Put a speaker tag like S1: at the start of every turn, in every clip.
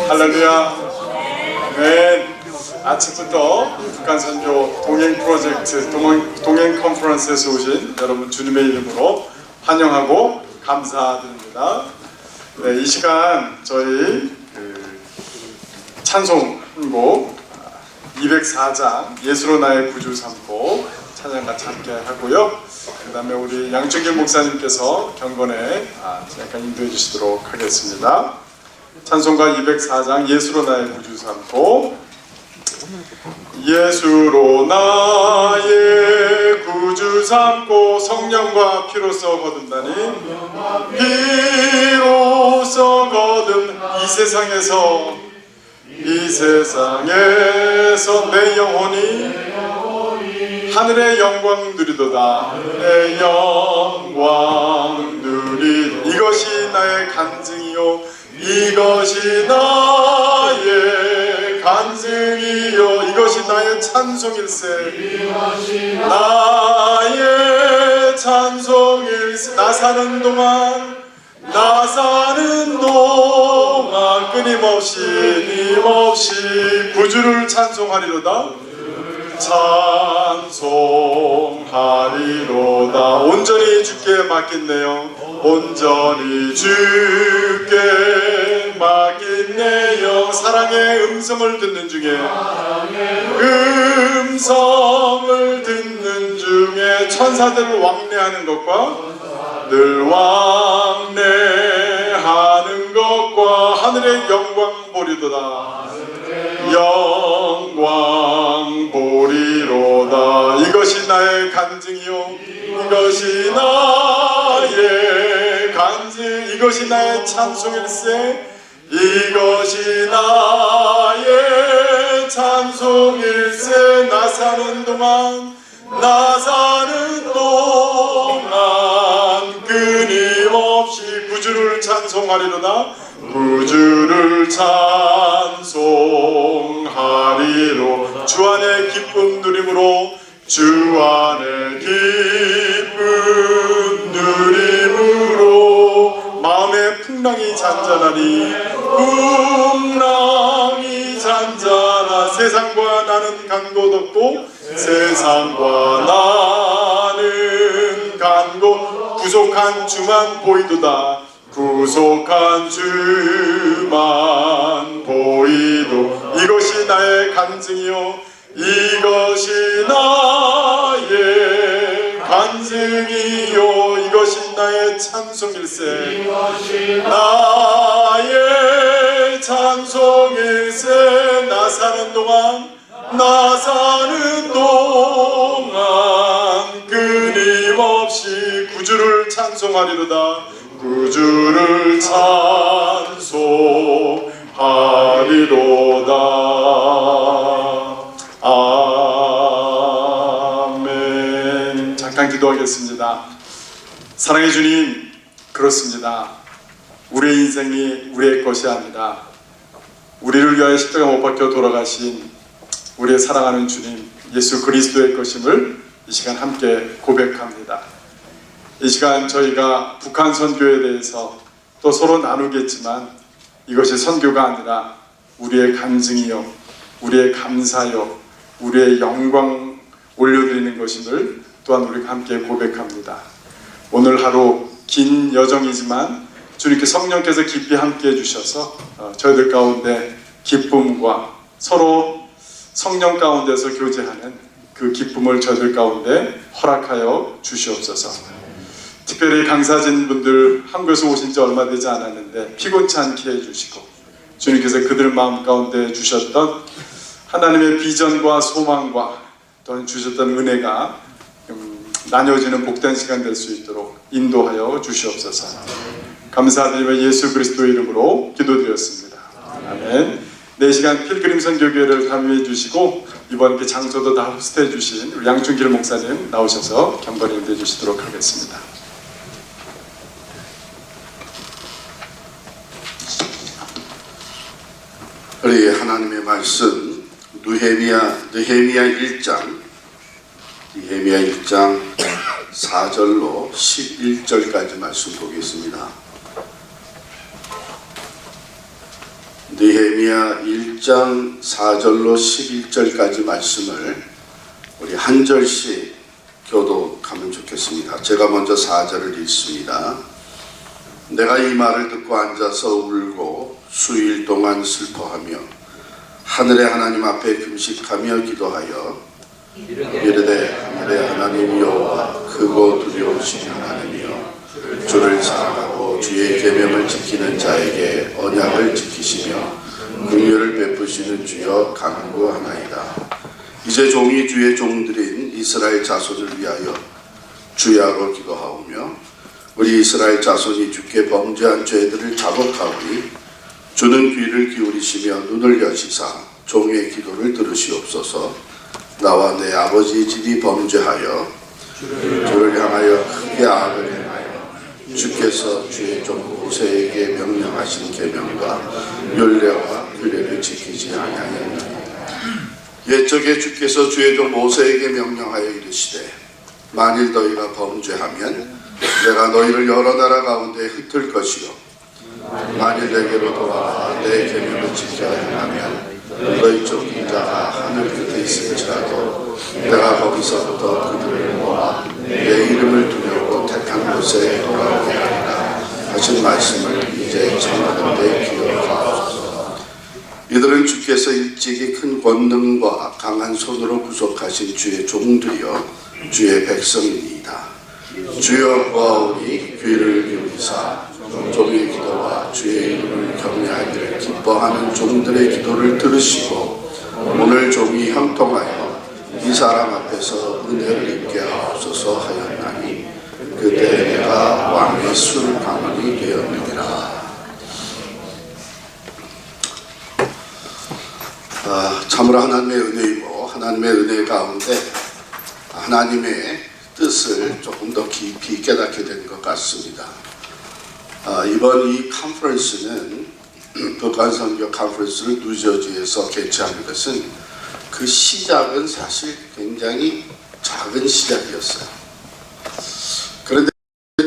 S1: 할렐루야. 네. 아침부터 북한 선교 동행 프로젝트, 동행 컨퍼런스에서 오신 여러분 주님의 이름으로 환영하고 감사드립니다. 네, 이 시간 저희 찬송곡 204장 예수로 나의 구주 삼고 찬양 같이 함께 하고요. 그 다음에 우리 양준길 목사님께서 경건에 약간 인도해 주시도록 하겠습니다. 찬송가 204장 예수로 나의 구주 삼고 예수로 나의 구주 삼고 성령과 피로써 거둔다니 피로써 거둔 이 세상에서 내 영혼이 하늘의 영광 누리도다. 내 영광 누리 이것이 나의 간증이요 이것이 나의 간증이요 이것이 나의 찬송일세 나의 찬송일세 나 사는 동안 끊임없이 구주를 찬송하리로다. 찬송하리로다. 온전히 주께 맡긴네요. 온전히 주께 맡긴네요. 사랑의 음성을 듣는 중에 천사들 왕래하는 것과 늘 왕래하는 것과 하늘의 영광 보리도다. 영광 보리로다. 이것이 나의 간증이요 이것이 나의 간증 이것이 나의 찬송일세 이것이 나의 찬송일세 나 사는 동안 끊임없이 구주를 찬송하리로다. 구주를 찬송하리로 주 안에 기쁨 누림으로 주 안에 기쁨 누림으로 마음의 풍랑이 잔잔하니 세상과 나는 간 곳 없고 세상과 나는 간 곳 구속한 주만 보이도다. 구속한 주만 보이도 이것이 나의 간증이요 이것이 나의 간증이요 이것이 나의 찬송일세 나의 찬송일세 나 사는 동안 끊임없이 구주를 찬송하리로다. 구주를 찬송하리로다. 아멘. 잠깐 기도하겠습니다. 사랑의 주님, 그렇습니다. 우리의 인생이 우리의 것이 아니라 우리를 위하여 십자가 못 박혀 돌아가신 우리의 사랑하는 주님 예수 그리스도의 것임을 이 시간 함께 고백합니다. 이 시간 저희가 북한 선교에 대해서 또 서로 나누겠지만 이것이 선교가 아니라 우리의 간증이요 우리의 감사요 우리의 영광 올려드리는 것임을 또한 우리가 함께 고백합니다. 오늘 하루 긴 여정이지만 주님께 성령께서 깊이 함께 해주셔서 저희들 가운데 기쁨과 서로 성령 가운데서 교제하는 그 기쁨을 저희들 가운데 허락하여 주시옵소서. 특별히 강사진 분들 한국에서 오신 지 얼마 되지 않았는데 피곤치 않게 해주시고 주님께서 그들 마음 가운데 주셨던 하나님의 비전과 소망과 또는 주셨던 은혜가 나뉘어지는 복된 시간 될 수 있도록 인도하여 주시옵소서. 감사드리며 예수 그리스도의 이름으로 기도드렸습니다. 아멘. 4시간 필그림 선교교회를 감위해 주시고 이번 이렇게 장소도 다 호스트해 주신 우리 양준길 목사님 나오셔서 경건히 인도해 주시도록 하겠습니다.
S2: 우리 하나님의 말씀 느헤미야 1장 4절로 11절까지 말씀 보겠습니다. 느헤미야 1장 4절로 11절까지 말씀을 우리 한 절씩 교독하면 좋겠습니다. 제가 먼저 4절을 읽습니다. 내가 이 말을 듣고 앉아서 울고 수일 동안 슬퍼하며 하늘의 하나님 앞에 금식하며 기도하여 이르되 하늘의 하나님 여호와 크고 두려우신 하나님이여 주를 사랑하고 주의 계명을 지키는 자에게 언약을 지키시며 긍휼을 베푸시는 주여 간구하나이다. 이제 종이 주의 종들인 이스라엘 자손을 위하여 주야로 기도하오며 우리 이스라엘 자손이 주께 범죄한 죄들을 자복하오니 주는 귀를 기울이시며 눈을 여시사 종의 기도를 들으시옵소서. 나와 내 아버지 집이 범죄하여 주를 향하여 크게 악을 행하여 주께서 주의 종 모세에게 명령하신 계명과 율례와 규례를 지키지 아니하였나니 옛적에 주께서 주의 종 모세에게 명령하여 이르시되 만일 너희가 범죄하면 내가 너희를 여러 나라 가운데 흩을 것이요 만일 내게로 돌아와 내 계명을 지켜야 하면 너희 쪽 인자가 하늘 끝에 있을지라도 내가 거기서부터 그들을 모아 내 이름을 두려고 택한 곳에 돌아오게 하리라 하신 말씀을 이제 청하는데 기억하옵소서. 이들은 주께서 일찍이 큰 권능과 강한 손으로 구속하신 주의 종들이여 주의 백성이니이다. 주여 보아오니 귀를 기울이사 종의 기도와 주의 이름을 경외하기를 기뻐하는 종들의 기도를 들으시고 오늘 종이 형통하여 이 사람 앞에서 은혜를 입게 하옵소서 하였나니 그때 내가 왕의 술 가문이 되었느니라. 참으로 하나님의 은혜이고 하나님의 은혜 가운데 하나님의 뜻을 조금 더 깊이 깨닫게 된 것 같습니다. 이번 이 컨퍼런스는 북한선교 컨퍼런스를 뉴저지에서 개최한 것은 그 시작은 사실 굉장히 작은 시작이었어요. 그런데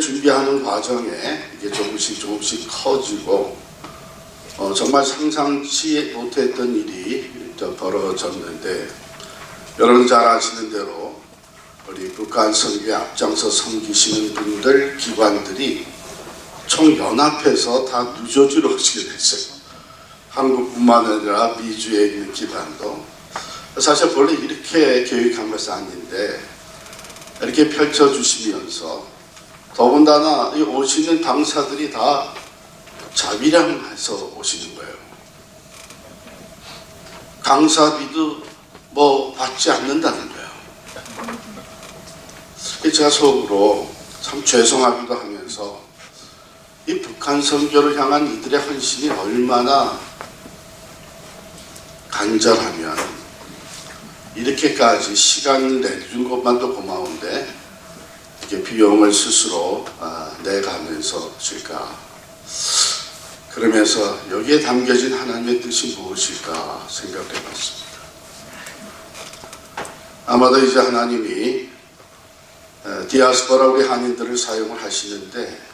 S2: 준비하는 과정에 이게 조금씩 커지고 정말 상상치 못했던 일이 벌어졌는데 여러분 잘 아시는 대로 우리 북한 선교에 앞장서 섬기시는 분들 기관들이 총 연합해서 다 뉴저지로 오시게 됐어요. 한국뿐만 아니라 미주에 있는 기관도 사실 원래 이렇게 계획한 것은 아닌데 이렇게 펼쳐주시면서 더군다나 이 오시는 당사들이 다 자비량해서 오시는 거예요. 강사비도 뭐 받지 않는다는 거예요. 제가 속으로 참 죄송하기도 하면서 이 북한 선교를 향한 이들의 헌신이 얼마나 간절하면 이렇게까지 시간을 내준 것만도 고마운데 이렇게 비용을 스스로 내가면서 줄까 그러면서 여기에 담겨진 하나님의 뜻이 무엇일까 생각해 봤습니다. 아마도 이제 하나님이 디아스포라 우리 한인들을 사용을 하시는데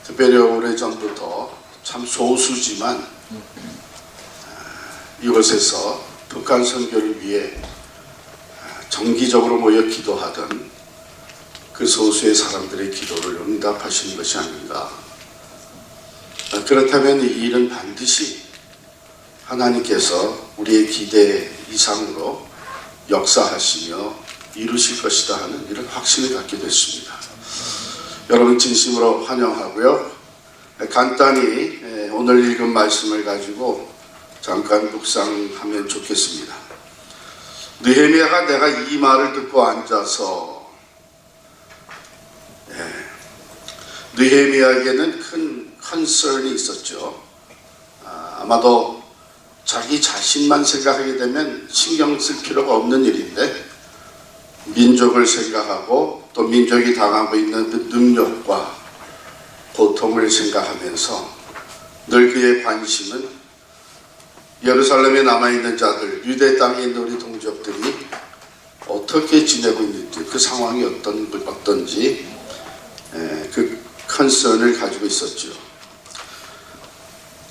S2: 특별히 오래전부터 참 소수지만 이곳에서 북한 선교를 위해 정기적으로 모여 기도하던 그 소수의 사람들의 기도를 응답하시는 것이 아닌가. 그렇다면 이 일은 반드시 하나님께서 우리의 기대 이상으로 역사하시며 이루실 것이다 하는 이런 확신을 갖게 됐습니다. 여러분 진심으로 환영하고요. 간단히 오늘 읽은 말씀을 가지고 잠깐 묵상하면 좋겠습니다. 느헤미야가 내가 이 말을 듣고 앉아서 느헤미야에게는 큰 컨설이 있었죠. 아마도 자기 자신만 생각하게 되면 신경 쓸 필요가 없는 일인데 민족을 생각하고 또 민족이 당하고 있는 그 능력과 고통을 생각하면서 늘 그의 관심은 예루살렘에 남아있는 자들, 유대 땅에 있는 우리 동족들이 어떻게 지내고 있는지, 그 상황이 어떤지 그 컨선을 가지고 있었죠.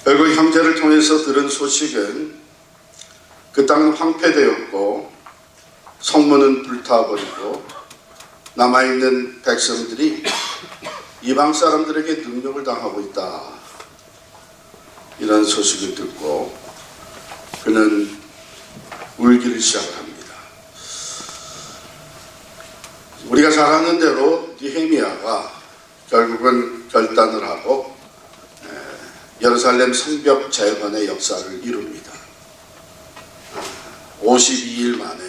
S2: 결국 형제를 통해서 들은 소식은 그 땅은 황폐되었고 성문은 불타버리고 남아있는 백성들이 이방 사람들에게 능욕을 당하고 있다. 이런 소식을 듣고 그는 울기를 시작합니다. 우리가 잘 아는 대로 느헤미야가 결국은 결단을 하고 예루살렘 성벽 재건의 역사를 이룹니다. 52일 만에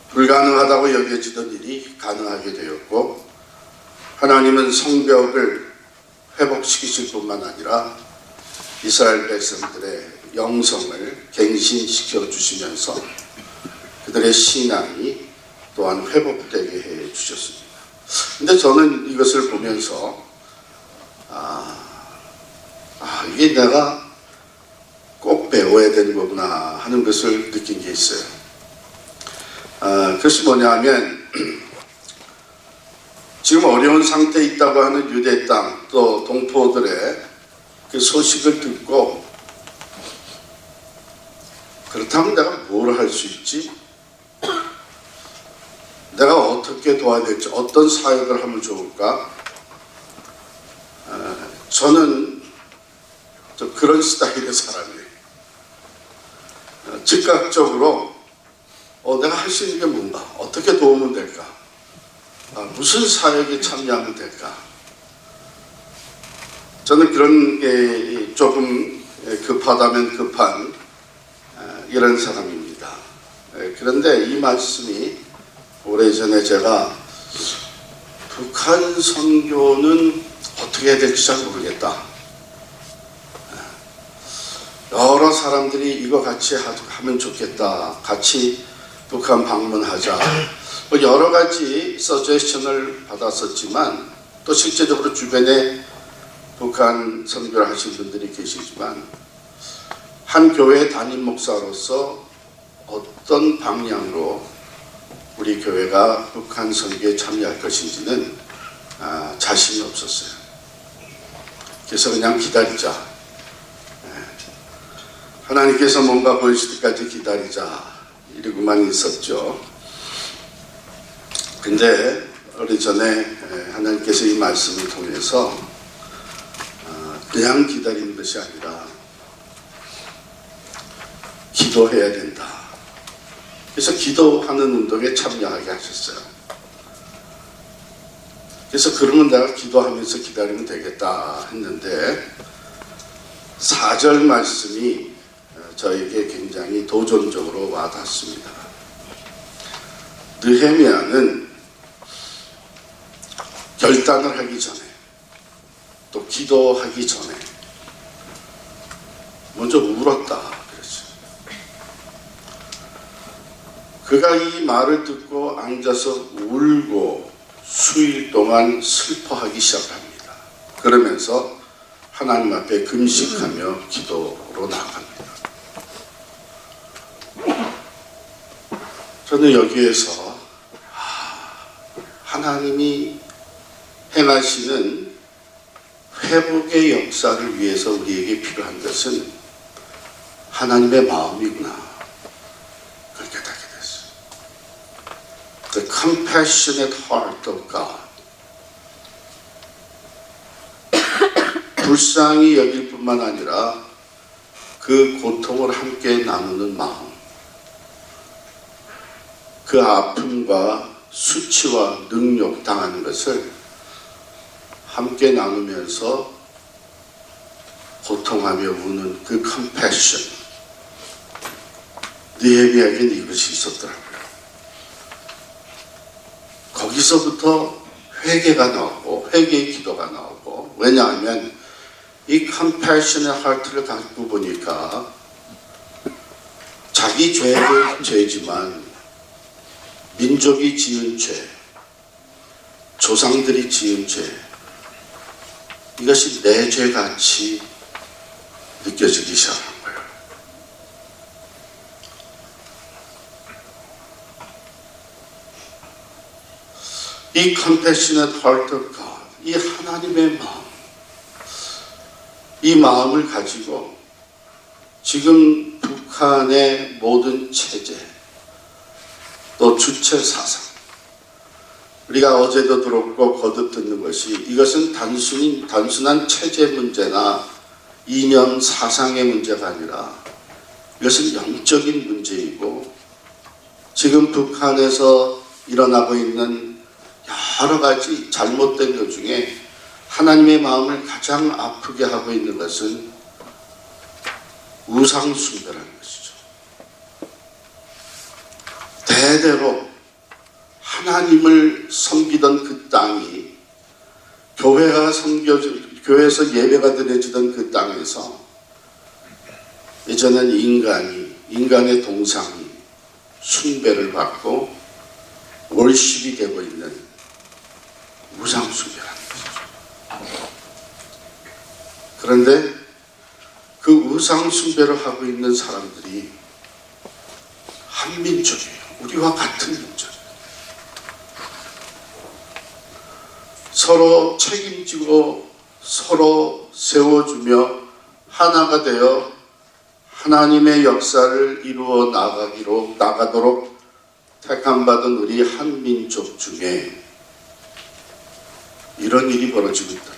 S2: 불가능하다고 여겨지던 일이 가능하게 되었고 하나님은 성벽을 회복시키실 뿐만 아니라 이스라엘 백성들의 영성을 갱신시켜 주시면서 그들의 신앙이 또한 회복되게 해 주셨습니다. 근데 저는 이것을 보면서 이게 내가 꼭 배워야 되는 거구나 하는 것을 느낀 게 있어요. 그것이 뭐냐면 지금 어려운 상태에 있다고 하는 유대 땅 또 동포들의 그 소식을 듣고 그렇다면 내가 뭘 할 수 있지? 내가 어떻게 도와야 될지 어떤 사역을 하면 좋을까? 저는 좀 그런 스타일의 사람이에요. 즉각적으로 내가 할 수 있는 게 뭔가? 어떻게 도우면 될까? 무슨 사역에 참여하면 될까? 저는 그런 게 조금 급하다면 급한 이런 사람입니다. 그런데 이 말씀이 오래전에 제가 북한 선교는 어떻게 해야 될지 잘 모르겠다. 여러 사람들이 이거 같이 하면 좋겠다. 같이 북한 방문하자. 여러 가지 서제션을 받았었지만 또 실제적으로 주변에 북한 선교를 하신 분들이 계시지만 한 교회 담임 목사로서 어떤 방향으로 우리 교회가 북한 선교에 참여할 것인지는 자신이 없었어요. 그래서 그냥 기다리자. 하나님께서 뭔가 보여줄 때까지 기다리자. 이러고만 있었죠. 근데 오래전에 하나님께서 이 말씀을 통해서 그냥 기다리는 것이 아니라 기도해야 된다. 그래서 기도하는 운동에 참여하게 하셨어요. 그래서 그러면 내가 기도하면서 기다리면 되겠다 했는데 4절 말씀이 저에게 굉장히 도전적으로 와닿습니다. 느헤미야는 결단을 하기 전에 또 기도하기 전에 먼저 울었다 그랬죠. 그가 이 말을 듣고 앉아서 울고 수일 동안 슬퍼하기 시작합니다. 그러면서 하나님 앞에 금식하며 기도로 나아갑니다. 저는 여기에서 하나님이 행하시는 회복의 역사를 위해서 우리에게 필요한 것은 하나님의 마음이구나. 그걸 깨닫게 됐어요. The compassionate heart of God. 불쌍히 여길 뿐만 아니라 그 고통을 함께 나누는 마음. 그 아픔과 수치와 능욕 당하는 것을 함께 나누면서 고통하며 우는 그 컴패션. 느헤미야에게는 이것이 있었더라고요. 거기서부터 회개가 나오고 회개의 기도가 나오고 왜냐하면 이 컴패션의 하트를 갖고 보니까 자기 죄도 죄지만 민족이 지은 죄, 조상들이 지은 죄, 이것이 내 죄같이 느껴지기 시작한 거예요. 이 compassionate heart of God, 이 하나님의 마음, 이 마음을 가지고 지금 북한의 모든 체제, 또 주체 사상, 우리가 어제도 들었고 거듭 듣는 것이 이것은 단순한 체제 문제나 이념 사상의 문제가 아니라 이것은 영적인 문제이고 지금 북한에서 일어나고 있는 여러 가지 잘못된 것 중에 하나님의 마음을 가장 아프게 하고 있는 것은 우상숭배라는 것이죠. 대대로 하나님을 섬기던 그 땅이 교회에서 예배가 드려지던 그 땅에서 이제는 인간의 동상이 숭배를 받고 월십이 되고 있는 우상숭배라는 것이죠. 그런데 그 우상숭배를 하고 있는 사람들이 한민족이에요. 우리와 같은 민족이에요. 서로 책임지고 서로 세워주며 하나가 되어 하나님의 역사를 이루어 나가도록 택함받은 우리 한민족 중에 이런 일이 벌어지고 있다.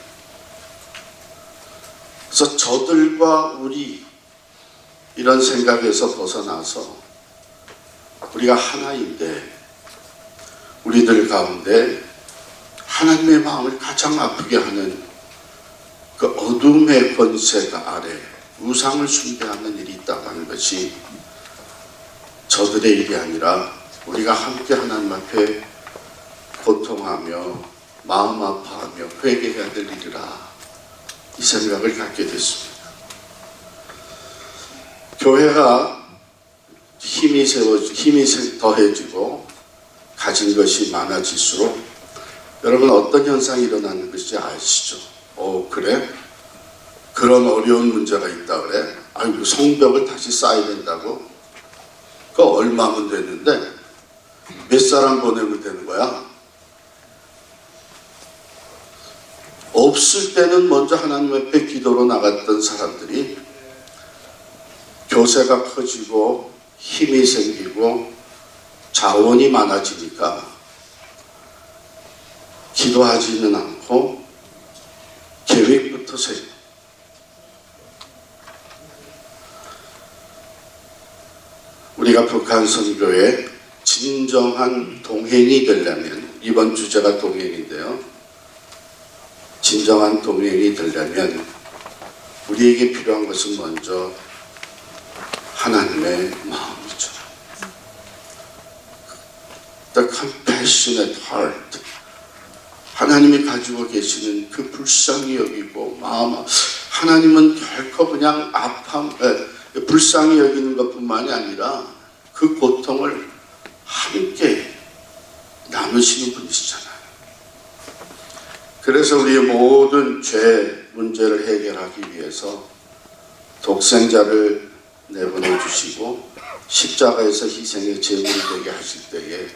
S2: 그래서 저들과 우리 이런 생각에서 벗어나서 우리가 하나인데 우리들 가운데 하나님의 마음을 가장 아프게 하는 그 어둠의 권세가 아래 우상을 숭배하는 일이 있다고 하는 것이 저들의 일이 아니라 우리가 함께 하나님 앞에 고통하며 마음 아파하며 회개해야 될 일이라 이 생각을 갖게 됐습니다. 교회가 힘이 더해지고 가진 것이 많아질수록 여러분 어떤 현상이 일어나는 것인지 아시죠? 그래? 그런 어려운 문제가 있다 그래? 아이고 성벽을 다시 쌓아야 된다고? 그거 얼마면 되는데 몇 사람 보내면 되는 거야? 없을 때는 먼저 하나님 앞에 기도로 나갔던 사람들이 교세가 커지고 힘이 생기고 자원이 많아지니까 기도하지는 않고 계획부터 세요. 우리가 북한 선교에 진정한 동행이 되려면 이번 주제가 동행인데요. 진정한 동행이 되려면 우리에게 필요한 것은 먼저 하나님의 마음이죠. The compassionate heart. 하나님이 가지고 계시는 그 불쌍히 여기고 마음, 하나님은 결코 그냥 불쌍히 여기는 것뿐만이 아니라 그 고통을 함께 나누시는 분이시잖아요. 그래서 우리의 모든 죄 문제를 해결하기 위해서 독생자를 내보내 주시고 십자가에서 희생의 제물이 되게 하실 때에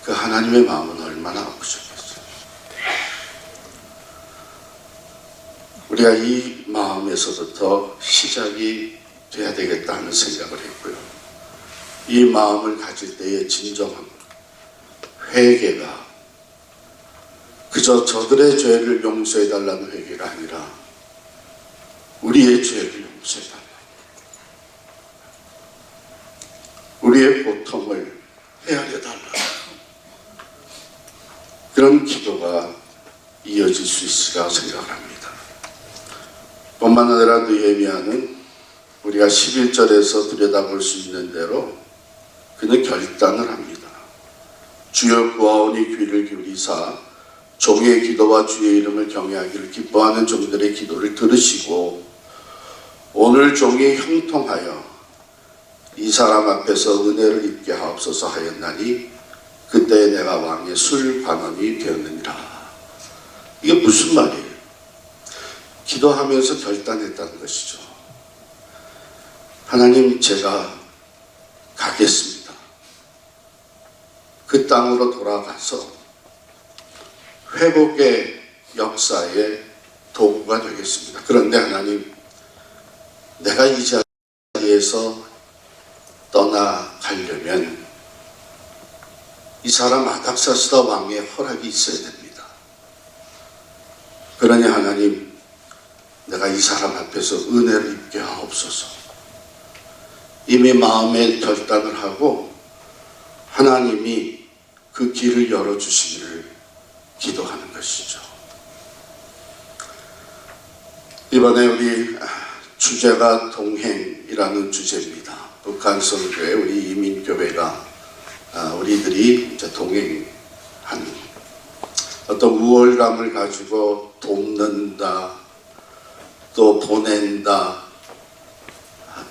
S2: 그 하나님의 마음은 얼마나 아프셨겠어요. 우리가 이 마음에서부터 시작이 돼야 되겠다 하는 생각을 했고요. 이 마음을 가질 때의 진정한 회개가 그저 저들의 죄를 용서해달라는 회개가 아니라 우리의 죄를 용서해달라. 우리의 고통을 헤아려달라. 그런 기도가 이어질 수 있으리라 생각합니다. 뿐만 아니라 느헤미야는 우리가 11절에서 들여다볼 수 있는 대로 그는 결단을 합니다. 주여 구하오니 귀를 기울이사 종의 기도와 주의 이름을 경외하기를 기뻐하는 종들의 기도를 들으시고 오늘 종이 형통하여 이 사람 앞에서 은혜를 입게 하옵소서 하였나니 그때 내가 왕의 술관원이 되었느니라. 이게 무슨 말이에요? 기도하면서 결단했다는 것이죠. 하나님, 제가 가겠습니다. 그 땅으로 돌아가서 회복의 역사에 도구가 되겠습니다. 그런데 하나님, 내가 이 자리에서 떠나가려면 이 사람 아닥사스다 왕의 허락이 있어야 됩니다. 그러니 하나님, 내가 이 사람 앞에서 은혜를 입게 하옵소서. 이미 마음의 결단을 하고 하나님이 그 길을 열어주시기를 기도하는 것이죠. 이번에 우리 주제가 동행이라는 주제입니다. 북한 선교회 우리 이민교회가 우리들이 이제 동행하는 어떤 우월감을 가지고 돕는다, 또 보낸다,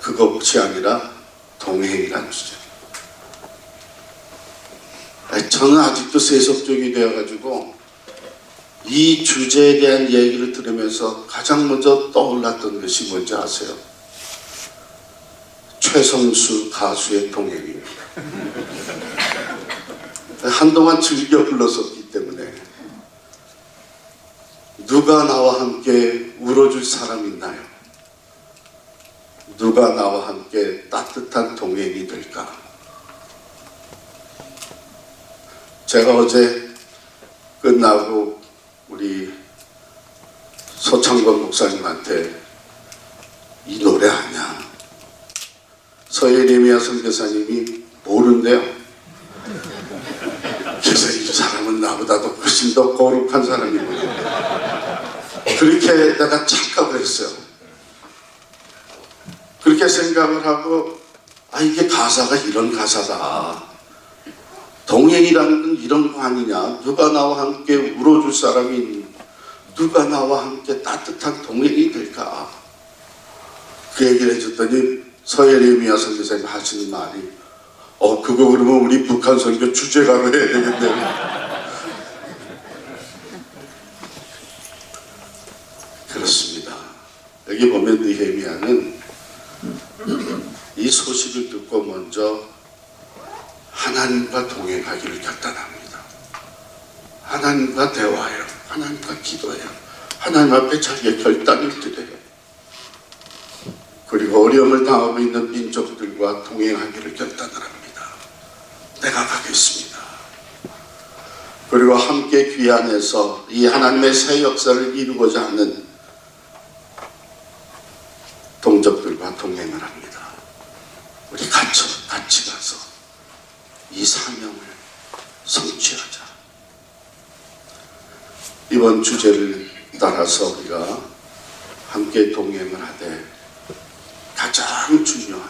S2: 그것이 아니라 동행이라는 주제. 저는 아직도 세속적이 되어가지고 이 주제에 대한 얘기를 들으면서 가장 먼저 떠올랐던 것이 뭔지 아세요? 최성수 가수의 동행입니다. 한동안 즐겨 불렀었기 때문에 누가 나와 함께 울어줄 사람 있나요? 누가 나와 함께 따뜻한 동행이 될까? 제가 어제 끝나고 우리 서창건 목사님한테 이 노래 아냐? 서예레미야 선교사님이 모른대요. 그래서 이 사람은 나보다도 훨씬 더 거룩한 사람이구나. 그렇게 내가 착각을 했어요. 그렇게 생각을 하고, 이게 가사가 이런 가사다. 동행이라는 건 이런 거 아니냐. 누가 나와 함께 울어줄 사람이 있니? 누가 나와 함께 따뜻한 동행이 될까? 그 얘기를 해줬더니 서예레미야 선교사님 하시는 말이, 그거 그러면 우리 북한 선교 주제가로 해야 되겠네. 그렇습니다. 여기 보면 느헤미야는 이 소식을 듣고 먼저 하나님과 동행하기를 결단합니다. 하나님과 대화해요. 하나님과 기도해요. 하나님 앞에 자기의 결단을 드려요. 그리고 어려움을 당하고 있는 민족들과 동행하기를 결단을 합니다. 내가 가겠습니다. 그리고 함께 귀환해서 이 하나님의 새 역사를 이루고자 하는 동족들과 동행을 합니다. 우리 같이 가서 이 사명을 성취하자. 이번 주제를 따라서 우리가 함께 동행을 하되 가장 중요한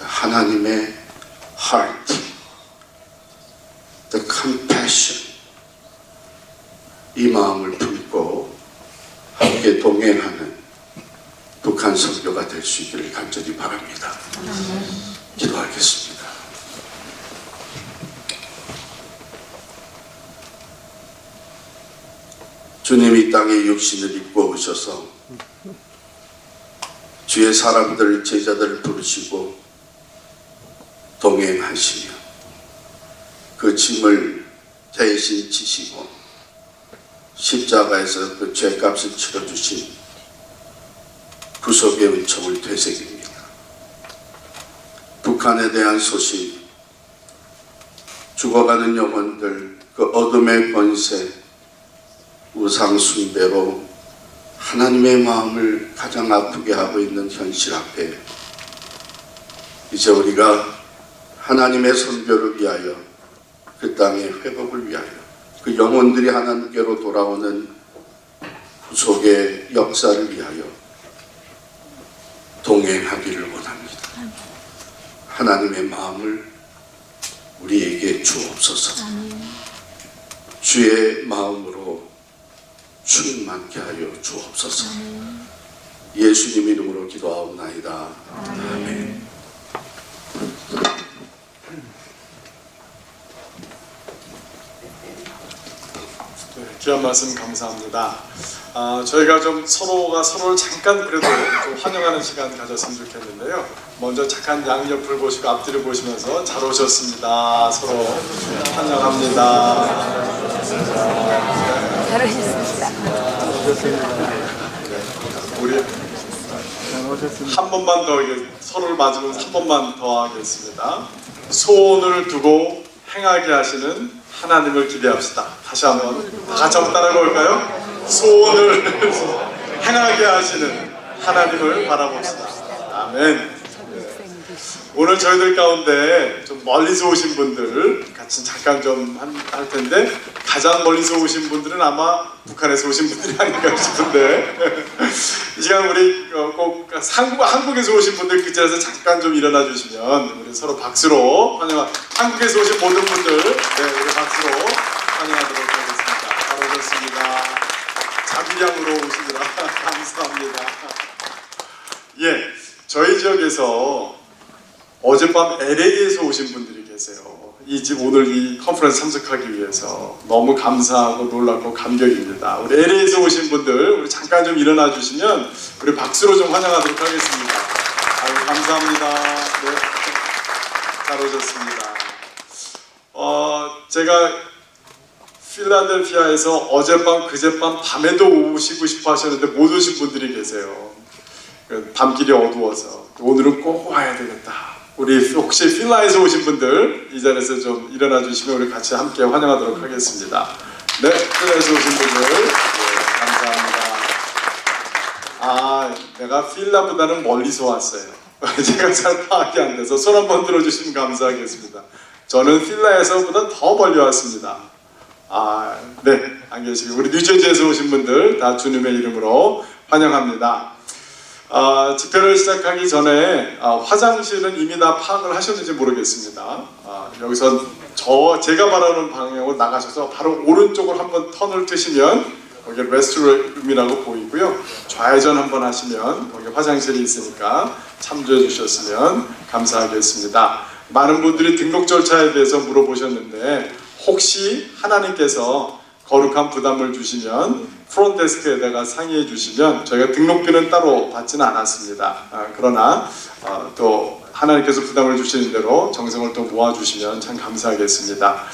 S2: 하나님의 heart, the compassion, 이 마음을 품고 함께 동행하는 북한 선교가 될 수 있기를 간절히 바랍니다. 기도하겠습니다. 주님이 땅에 육신을 입고 오셔서 주의 사람들, 제자들을 부르시고 동행하시며 그 짐을 대신 지시고 십자가에서 그 죄값을 치러주신 구속의 은총을 되새깁니다. 북한에 대한 소식, 죽어가는 영혼들, 그 어둠의 권세, 우상 숭배로 하나님의 마음을 가장 아프게 하고 있는 현실 앞에 이제 우리가 하나님의 선교를 위하여, 그 땅의 회복을 위하여, 그 영혼들이 하나님께로 돌아오는 구속의 역사를 위하여 동행하기를 원합니다. 하나님의 마음을 우리에게 주옵소서. 주의 마음으로 충만케 하여 주옵소서. 예수님 이름으로 기도하옵나이다. 아멘.
S1: 귀한 말씀 감사합니다. 저희가 좀 서로가 서로를 잠깐 그래도 좀 환영하는 시간 가졌으면 좋겠는데요. 먼저 잠깐 양옆을 보시고 앞뒤를 보시면서 잘 오셨습니다. 서로 환영합니다.
S3: 잘하셨습니다.
S1: 우리 한 번만 더 서로를 맞으면서 한 번만 더 하겠습니다. 소원을 두고 행하게 하시는 하나님을 기대합시다. 다시 한번 다 같이 한번 따라가 볼까요? 소원을 행하게 하시는 하나님을 바라봅시다. 아멘. 오늘 저희들 가운데 좀 멀리서 오신 분들 같이 잠깐 좀 할 텐데, 가장 멀리서 오신 분들은 아마 북한에서 오신 분들이 아닌가 싶은데 이 시간 우리 꼭 한국에서 오신 분들 그 자리에서 잠깐 좀 일어나 주시면 우리 서로 박수로 한국에서 오신 모든 분들, 네, 우리 박수로 환영하도록 하겠습니다. 잘 오셨습니다. 자비량으로 오시느라 감사합니다. 예, 저희 지역에서 어젯밤 LA에서 오신 분들이 계세요. 이 집 오늘 이 컨퍼런스 참석하기 위해서 너무 감사하고 놀랍고 감격입니다. 우리 LA에서 오신 분들 우리 잠깐 좀 일어나 주시면 우리 박수로 좀 환영하도록 하겠습니다. 아유, 감사합니다. 네. 잘 오셨습니다. 제가 필라델피아에서 어젯밤 그젯밤 밤에도 오시고 싶어 하셨는데 못 오신 분들이 계세요. 밤길이 어두워서 오늘은 꼭 와야 되겠다. 우리 혹시 필라에서 오신 분들 이 자리에서 좀 일어나 주시면 우리 같이 함께 환영하도록 하겠습니다. 네, 필라에서 오신 분들, 네, 감사합니다. 내가 필라보다는 멀리서 왔어요. 제가 잘 파악이 안 돼서 손 한번 들어주시면 감사하겠습니다. 저는 필라에서보다 더 멀리 왔습니다. 네, 안 계시고 우리 뉴저지에서 오신 분들 다 주님의 이름으로 환영합니다. 집회를 시작하기 전에 화장실은 이미 다 파악을 하셨는지 모르겠습니다. 여기서 제가 말하는 방향으로 나가셔서 바로 오른쪽으로 한번 턴을 트시면 거기 레스트룸이라고 보이고요. 좌회전 한번 하시면 거기 화장실이 있으니까 참조해 주셨으면 감사하겠습니다. 많은 분들이 등록 절차에 대해서 물어보셨는데 혹시 하나님께서 거룩한 부담을 주시면 프론데스크에다가 상의해 주시면 저희가 등록비는 따로 받지는 않았습니다. 그러나 또 하나님께서 부담을 주시는 대로 정성을 또 모아주시면 참 감사하겠습니다.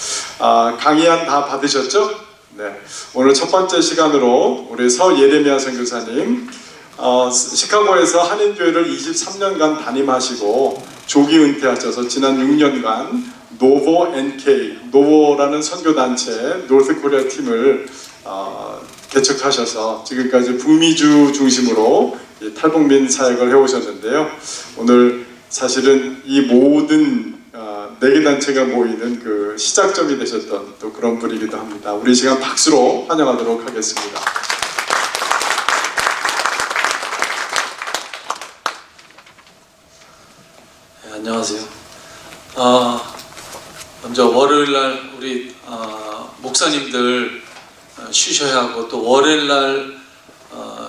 S1: 강의안 다 받으셨죠? 네. 오늘 첫 번째 시간으로 우리 서예레미야 선교사님 시카고에서 한인교회를 23년간 담임하시고 조기 은퇴하셔서 지난 6년간 노보 NK, 노보라는 선교단체 노스코리아 팀을 개척하셔서 지금까지 북미주 중심으로 탈북민 사역을 해오셨는데요. 오늘 사실은 이 모든 4개 단체가 모이는 그 시작점이 되셨던 또 그런 분이기도 합니다. 우리 시간 박수로 환영하도록 하겠습니다.
S4: 네, 안녕하세요. 먼저 월요일날 우리 목사님들 쉬셔야 하고 또 월요일날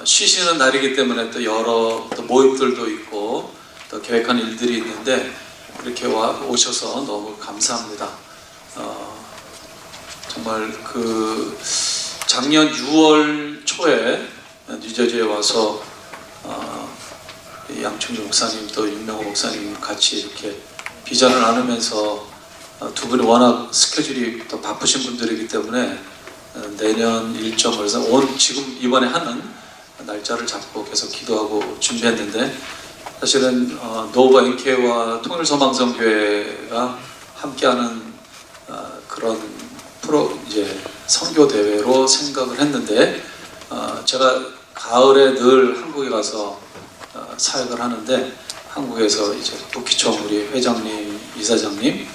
S4: 쉬시는 날이기 때문에 또 여러 또 모임들도 있고 또 계획한 일들이 있는데 이렇게 오셔서 너무 감사합니다. 정말 그 작년 6월 초에 뉴저지에 와서 양충주 목사님 또 윤명호 목사님 같이 이렇게 비전을 나누면서 두 분이 워낙 스케줄이 또 바쁘신 분들이기 때문에 내년 일정을 해서 지금 이번에 하는 날짜를 잡고 계속 기도하고 준비했는데 사실은 노바 NK와 통일소망성교회가 함께하는 그런 이제 선교 대회로 생각을 했는데 제가 가을에 늘 한국에 가서 사역을 하는데 한국에서 이제 북기총 우리 회장님, 이사장님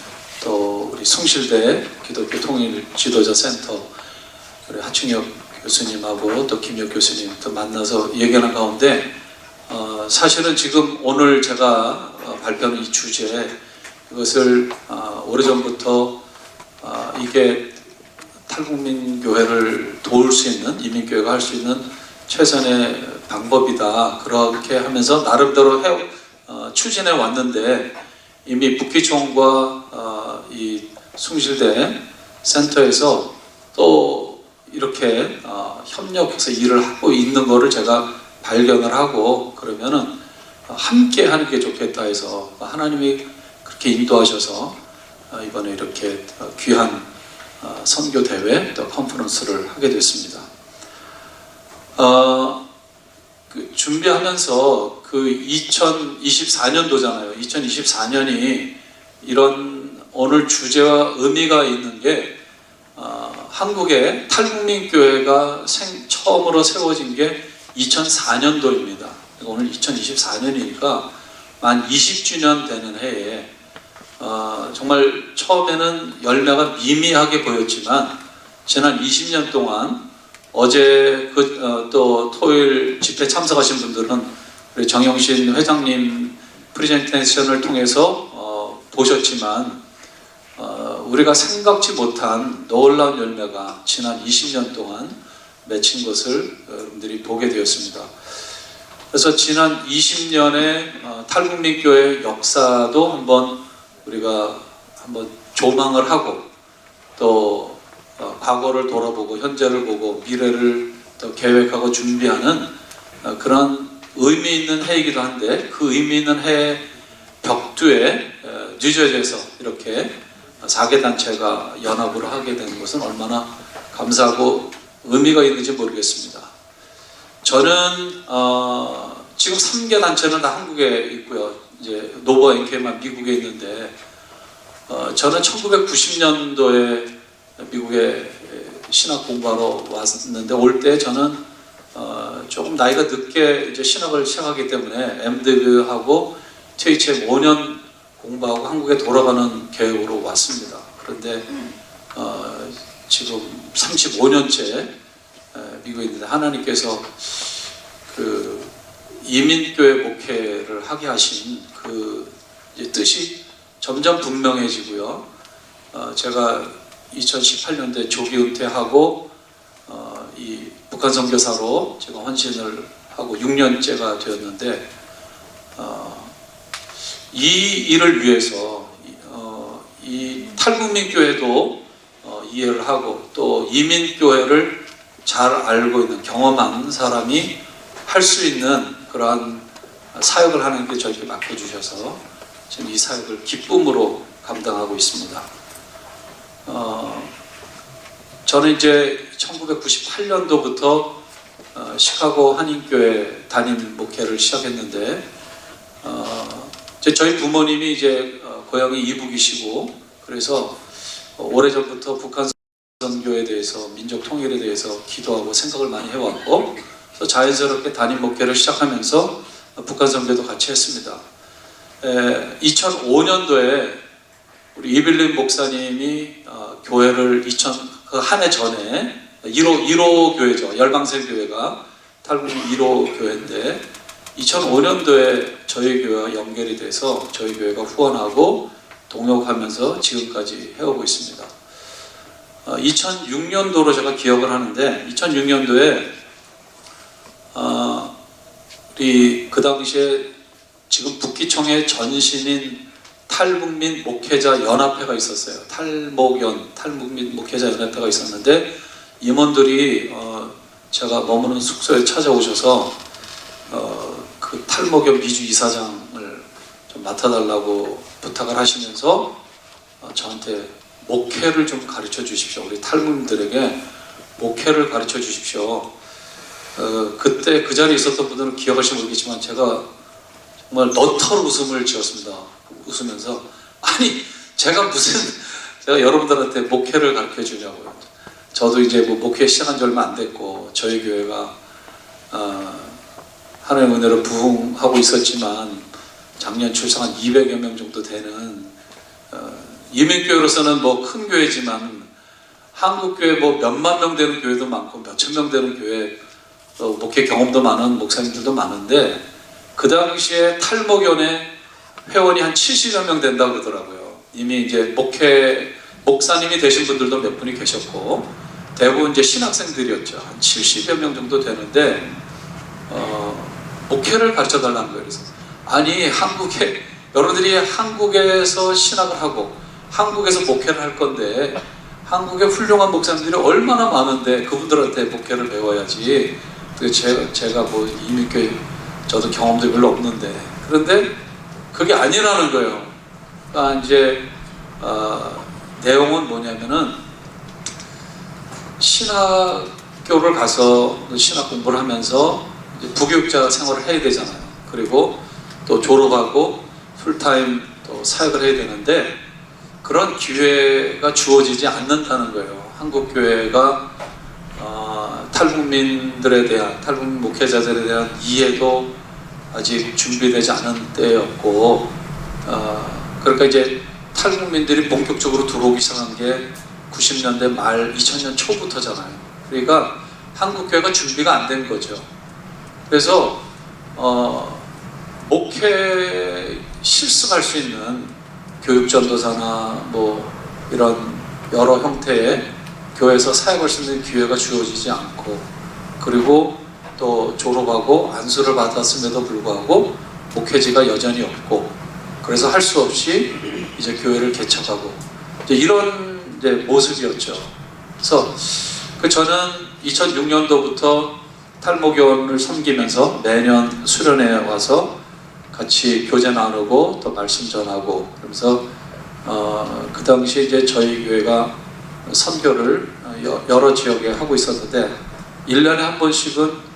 S4: 또 우리 숭실대 기독교 통일 지도자 센터 우리 하충혁 교수님하고 또 김혁 교수님 또 만나서 얘기하는 가운데 사실은 지금 오늘 제가 발표하는 이 주제 이것을 오래전부터 이게 탈북민 교회를 도울 수 있는 이민교회가 할 수 있는 최선의 방법이다 그렇게 하면서 나름대로 추진해 왔는데 이미 북기총과 이 숭실대 센터에서 또 이렇게 협력해서 일을 하고 있는 거를 제가 발견을 하고 그러면은 함께 하는 게 좋겠다 해서 하나님이 그렇게 인도하셔서 이번에 이렇게 귀한 선교 대회 또 컨퍼런스를 하게 됐습니다. 준비하면서 그 2024년도잖아요. 2024년이 이런 오늘 주제와 의미가 있는 게 한국의 탈북민 교회가 처음으로 세워진 게 2004년도입니다. 오늘 2024년이니까 만 20주년 되는 해에 정말 처음에는 열매가 미미하게 보였지만 지난 20년 동안 어제 또 토요일 집회 참석하신 분들은 우리 정영신 회장님 프레젠테이션을 통해서 보셨지만 우리가 생각지 못한 놀라운 열매가 지난 20년 동안 맺힌 것을 여러분들이 보게 되었습니다. 그래서 지난 20년의 탈북민 교회 역사도 우리가 한번 조망을 하고 또 과거를 돌아보고 현재를 보고 미래를 또 계획하고 준비하는 그런 의미 있는 해이기도 한데 그 의미 있는 해 벽두에 뉴저지에서 이렇게 4개 단체가 연합으로 하게 된 것은 얼마나 감사하고 의미가 있는지 모르겠습니다. 저는 지금 3개 단체는 다 한국에 있고요. 이제 노버 NK만 미국에 있는데 저는 1990년도에 미국에 신학 공부하러 왔는데 올 때 저는 조금 나이가 늦게 이제 신학을 시작하기 때문에 MD하고 THM 5년 공부하고 한국에 돌아가는 계획으로 왔습니다. 그런데 지금 35년째 미국에 있는데 하나님께서 그 이민교회 목회를 하게 하신 그 이제 뜻이 점점 분명해지고요. 제가 2018년도에 조기 은퇴하고 이 북한 선교사로 제가 헌신을 하고 6년째가 되었는데 이 일을 위해서 이 탈북민 교회도 이해를 하고 또 이민 교회를 잘 알고 있는 경험한 사람이 할 수 있는 그러한 사역을 하나님께 저에게 맡겨주셔서 지금 이 사역을 기쁨으로 감당하고 있습니다. 저는 이제 1998년도부터 시카고 한인교회 담임 목회를 시작했는데 저희 부모님이 이제 고향이 이북이시고 그래서 오래전부터 북한 선교에 대해서 민족 통일에 대해서 기도하고 생각을 많이 해왔고 그래서 자연스럽게 담임 목회를 시작하면서 북한 선교도 같이 했습니다. 2005년도에 우리 이빌린 목사님이 교회를 그 한 해 전에 1호 교회죠. 열방생 교회가 탈북민 1호 교회인데 2005년도에 저희 교회와 연결이 돼서 저희 교회가 후원하고 동역하면서 지금까지 해오고 있습니다. 2006년도로 제가 기억을 하는데 2006년도에 우리 그 당시에 지금 북기총의 전신인 탈북민 목회자 연합회가 있었어요. 탈북민 목회자 연합회가 있었는데 임원들이 제가 머무는 숙소에 찾아오셔서 그 탈목연 미주 이사장을 좀 맡아달라고 부탁을 하시면서 저한테 목회를 좀 가르쳐 주십시오. 우리 탈북민들에게 목회를 가르쳐 주십시오. 그때 그 자리에 있었던 분들은 기억하시면 모르겠지만 제가 정말 너털 웃음을 지었습니다. 웃으면서 아니 제가 여러분들한테 목회를 가르쳐 주냐고요. 저도 이제 뭐 목회 시작한 지 얼마 안 됐고 저희 교회가 하나님의 은혜로 부흥하고 있었지만 작년 출생한 200여 명 정도 되는 이민교회로서는 뭐 큰 교회지만 한국교회 뭐 몇만 명 되는 교회도 많고 몇천 명 되는 교회 또 목회 경험도 많은 목사님들도 많은데 그 당시에 탈목연의 회원이 한 70여 명 된다고 그러더라고요. 이미 이제 목사님이 되신 분들도 몇 분이 계셨고 대부분 이제 신학생들이었죠. 한 70여 명 정도 되는데 목회를 가르쳐 달라는 거예요. 그래서 아니 여러분들이 한국에서 신학을 하고 한국에서 목회를 할 건데 한국의 훌륭한 목사님들이 얼마나 많은데 그분들한테 목회를 배워야지. 제가 뭐 이민교회 저도 경험도 별로 없는데 그런데 그게 아니라는 거예요. 그러니까 이제 내용은 뭐냐면은 신학교를 가서 신학 공부를 하면서 이제 부교육자 생활을 해야 되잖아요. 그리고 또 졸업하고 풀타임 또 사역을 해야 되는데 그런 기회가 주어지지 않는다는 거예요. 한국 교회가 탈북민들에 대한, 탈북민 목회자들에 대한 이해도 아직 준비되지 않은 때였고, 그러니까 이제 탈북민들이 본격적으로 들어오기 시작한 게 90년대 말 2000년 초부터잖아요. 그러니까 한국 교회가 준비가 안 된 거죠. 그래서 목회 실습할 수 있는 교육전도사나 뭐 이런 여러 형태의 교회에서 사역할 수 있는 기회가 주어지지 않고, 그리고 또 졸업하고 안수를 받았음에도 불구하고 목회지가 여전히 없고, 그래서 할 수 없이 이제 교회를 개척하고 이제 이런 이제 모습이었죠. 그래서 저는 2006년도부터 탈모교원을 섬기면서 매년 수련회에 와서 같이 교제 나누고 또 말씀 전하고, 그러면서 그 당시 이제 저희 교회가 선교를 여러 지역에 하고 있었는데 1년에 한 번씩은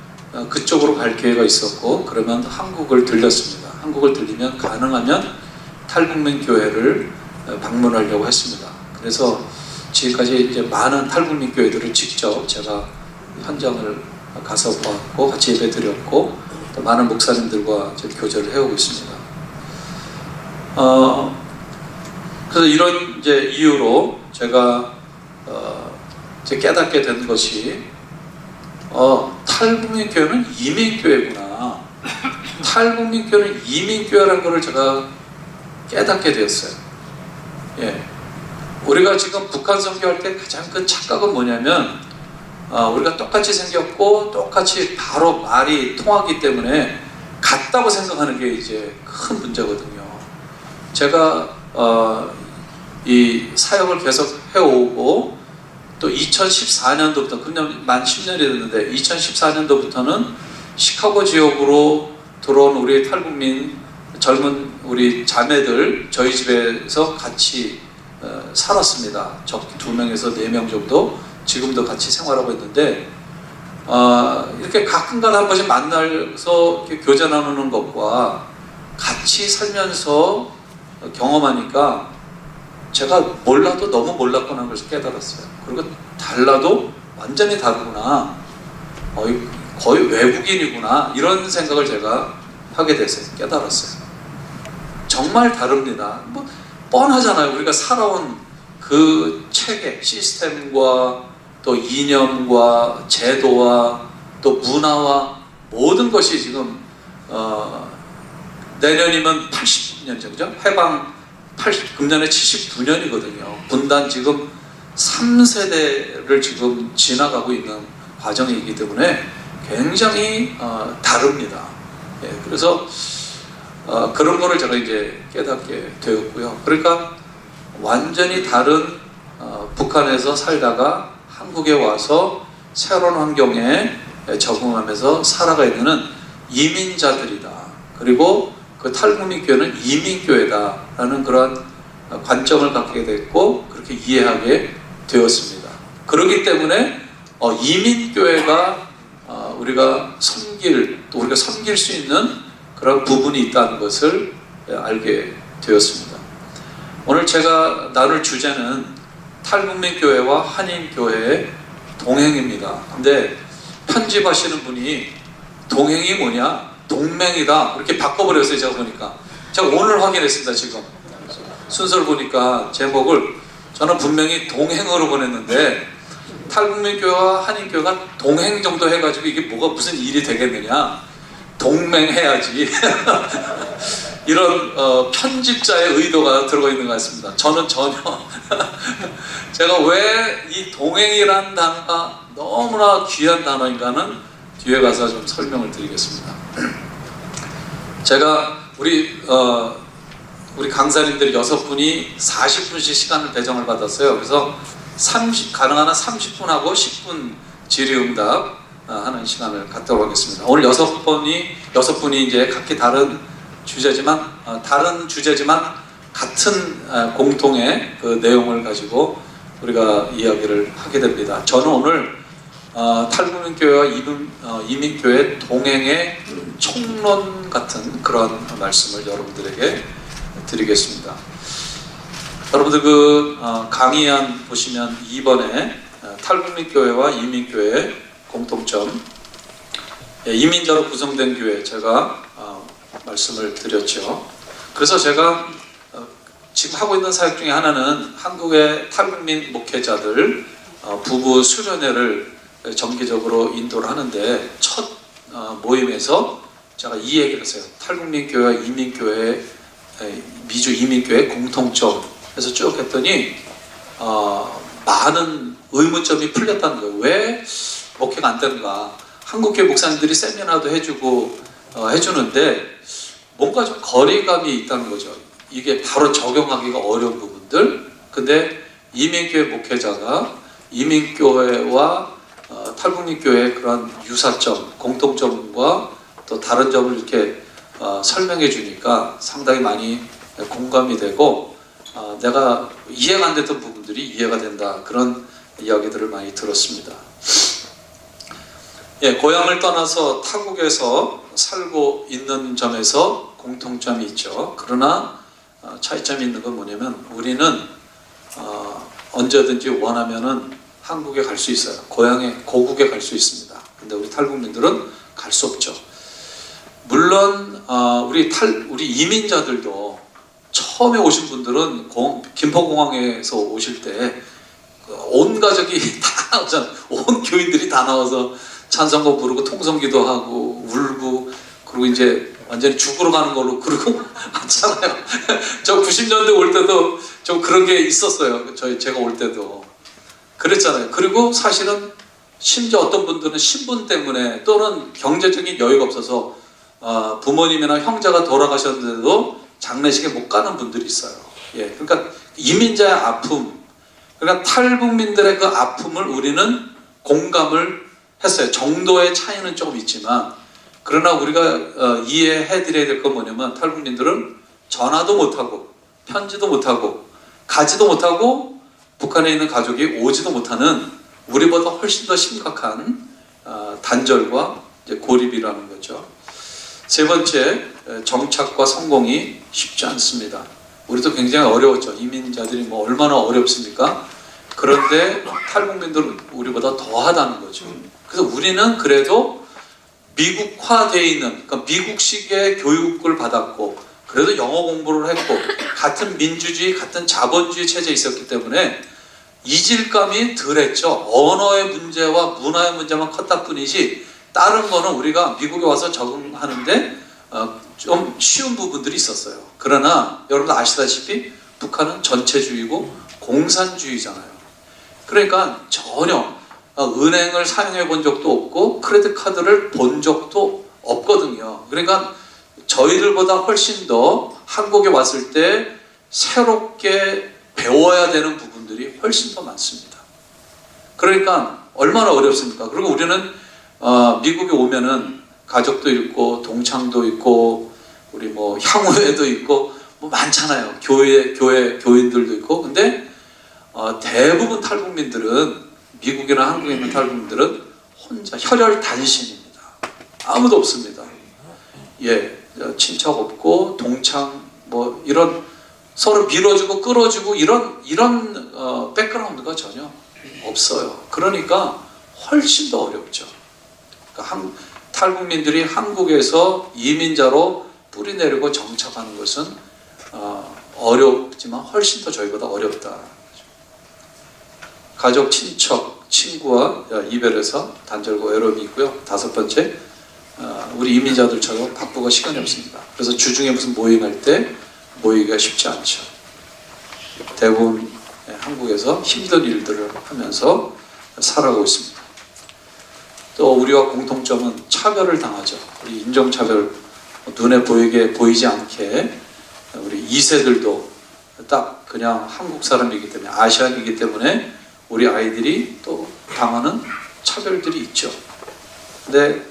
S4: 그쪽으로 갈 기회가 있었고, 그러면 한국을 들렸습니다. 한국을 들리면 가능하면 탈북민 교회를 방문하려고 했습니다. 그래서 지금까지 이제 많은 탈북민 교회들을 직접 제가 현장을 가서 보았고 같이 예배 드렸고 또 많은 목사님들과 이제 교제를 해오고 있습니다. 그래서 이런 이제 이유로 제가 이제 깨닫게 된 것이 탈북민 교회는 이민 교회구나. 탈북민 교회는 이민 교회라는 것을 제가 깨닫게 되었어요. 예. 우리가 지금 북한 선교할 때 가장 큰 착각은 뭐냐면 우리가 똑같이 생겼고 똑같이 바로 말이 통하기 때문에 같다고 생각하는 게 이제 큰 문제거든요. 제가 이 사역을 계속 해오고 또 2014년도부터 그냥 만 10년이 됐는데 2014년도부터는 시카고 지역으로 들어온 우리 탈북민 젊은 우리 자매들 저희 집에서 같이 살았습니다. 적게 2명에서 4명 정도 지금도 같이 생활하고 있는데 이렇게 가끔가다 한 번씩 만나서 이렇게 교제 나누는 것과 같이 살면서 경험하니까 제가 몰라도 너무 몰랐구나 하는 것을 깨달았어요. 그리고 달라도 완전히 다르구나. 거의 외국인이구나. 이런 생각을 제가 하게 됐어요. 깨달았어요. 정말 다릅니다. 뭐 뻔하잖아요. 우리가 살아온 그 체계, 시스템과 또 이념과 제도와 또 문화와 모든 것이 지금 내년이면 80년이죠. 해방 금년에 79년이거든요. 분단 지금 3세대를 지금 지나가고 있는 과정이기 때문에 굉장히 다릅니다. 예, 그래서 그런 거를 제가 이제 깨닫게 되었고요. 그러니까 완전히 다른 북한에서 살다가 한국에 와서 새로운 환경에 적응하면서 살아가야 되는 이민자들이다. 그리고 그 탈북민 교회는 이민교회다라는 그런 관점을 갖게 됐고 그렇게 이해하게 되었습니다. 그렇기 때문에 이민교회가 우리가 또 우리가 섬길 수 있는 그런 부분이 있다는 것을 알게 되었습니다. 오늘 제가 나눌 주제는 탈북민 교회와 한인 교회의 동행입니다. 근데 편집하시는 분이 동행이 뭐냐? 동맹이다. 이렇게 바꿔버렸어요. 제가 보니까. 제가 오늘 확인했습니다. 지금 순서를 보니까 제목을 저는 분명히 동행으로 보냈는데 탈북민 교회와 한인 교회가 동행 정도 해가지고 이게 뭐가 무슨 일이 되겠느냐? 동맹해야지. 이런 편집자의 의도가 들어가 있는 것 같습니다. 저는 전혀 제가 왜 이 동행이라는 단어가 너무나 귀한 단어인가는 뒤에 가서 좀 설명을 드리겠습니다. 제가 우리 강사님들 6분이 40분씩 시간을 배정을 받았어요. 그래서 가능한 한 30분하고 10분 질의응답 하는 시간을 갖도록 하겠습니다. 오늘 6분이 이제 각기 다른 주제지만 같은 공통의 그 내용을 가지고 우리가 이야기를 하게 됩니다. 저는 오늘 탈북민교회와 이민교회 동행의 총론 같은 그런 말씀을 여러분들에게 드리겠습니다. 여러분들 강의안 보시면 2번에 탈북민교회와 이민교회의 공통점, 이민자로 구성된 교회 제가 말씀을 드렸죠. 그래서 제가 지금 하고 있는 사역 중에 하나는 한국의 탈북민 목회자들 부부 수련회를 정기적으로 인도를 하는데 첫 모임에서 제가 이 얘기를 했어요. 탈북민 교회와 이민교회, 미주 이민교회 공통점 해서 쭉 했더니 많은 의문점이 풀렸다는 거예요. 왜 목회가 안 되는가? 한국교회 목사님들이 세미나도 해주고 해주는데 뭔가 좀 거리감이 있다는 거죠. 이게 바로 적용하기가 어려운 부분들. 근데 이민교회 목회자가 이민교회와 탈북민교회의 그런 유사점, 공통점과 또 다른 점을 이렇게 설명해 주니까 상당히 많이 공감이 되고 내가 이해가 안 됐던 부분들이 이해가 된다. 그런 이야기들을 많이 들었습니다. 예, 고향을 떠나서 타국에서 살고 있는 점에서 공통점이 있죠. 그러나 차이점이 있는 건 뭐냐면 우리는 언제든지 원하면은 한국에 갈 수 있어요. 고향에 고국에 갈 수 있습니다. 근데 우리 탈북민들은 갈 수 없죠. 물론 우리 이민자들도 처음에 오신 분들은 김포공항에서 오실 때 온 가족이 다 나오잖아요. 온 교인들이 다 나와서 찬송가 부르고 통성기도 하고 울고 그리고 이제 완전히 죽으러 가는 걸로 그러고 왔잖아요. 저 90년대 올 때도 좀 그런 게 있었어요. 제가 올 때도 그랬잖아요. 그리고 사실은 심지어 어떤 분들은 신분 때문에 또는 경제적인 여유가 없어서 부모님이나 형제가 돌아가셨는데도 장례식에 못 가는 분들이 있어요. 예, 그러니까 이민자의 아픔, 그러니까 탈북민들의 그 아픔을 우리는 공감을 했어요. 정도의 차이는 조금 있지만, 그러나 우리가 이해해드려야 될 건 뭐냐면 탈북민들은 전화도 못하고 편지도 못하고 가지도 못하고 북한에 있는 가족이 오지도 못하는 우리보다 훨씬 더 심각한 단절과 이제 고립이라는 거죠. 세 번째, 정착과 성공이 쉽지 않습니다. 우리도 굉장히 어려웠죠. 이민자들이 뭐 얼마나 어렵습니까? 그런데 탈북민들은 우리보다 더하다는 거죠. 그래서 우리는 그래도 미국화되어 있는, 그러니까 미국식의 교육을 받았고 그래도 영어 공부를 했고 같은 민주주의, 같은 자본주의 체제에 있었기 때문에 이질감이 덜했죠. 언어의 문제와 문화의 문제만 컸다 뿐이지 다른 거는 우리가 미국에 와서 적응하는데 좀 쉬운 부분들이 있었어요. 그러나 여러분 아시다시피 북한은 전체주의고 공산주의잖아요. 그러니까 전혀 은행을 사용해 본 적도 없고 크레딧 카드를 본 적도 없거든요. 그러니까 저희들보다 훨씬 더 한국에 왔을 때 새롭게 배워야 되는 부분들이 훨씬 더 많습니다. 그러니까 얼마나 어렵습니까? 그리고 우리는 미국에 오면은 가족도 있고 동창도 있고 우리 뭐 향후회도 있고 뭐 많잖아요. 교인들도 있고. 근데 대부분 탈북민들은 미국이나 한국에 있는 탈북민들은 혼자 혈혈단신입니다. 아무도 없습니다. 예, 친척 없고 동창 뭐 이런 서로 밀어주고 끌어주고 이런 백그라운드가 전혀 없어요. 그러니까 훨씬 더 어렵죠. 그러니까 탈북민들이 한국에서 이민자로 뿌리내리고 정착하는 것은 어렵지만 훨씬 더 저희보다 어렵다. 가족, 친척, 친구와 이별해서 단절과 외로움이 있고요. 다섯 번째, 우리 이민자들처럼 바쁘고 시간이 없습니다. 그래서 주중에 무슨 모임할 때 모이기가 쉽지 않죠. 대부분 한국에서 힘든 일들을 하면서 살아가고 있습니다. 또 우리와 공통점은 차별을 당하죠. 우리 인종차별, 눈에 보이지 않게 우리 2세들도 딱 그냥 한국 사람이기 때문에, 아시안이기 때문에 우리 아이들이 또 당하는 차별들이 있죠. 근데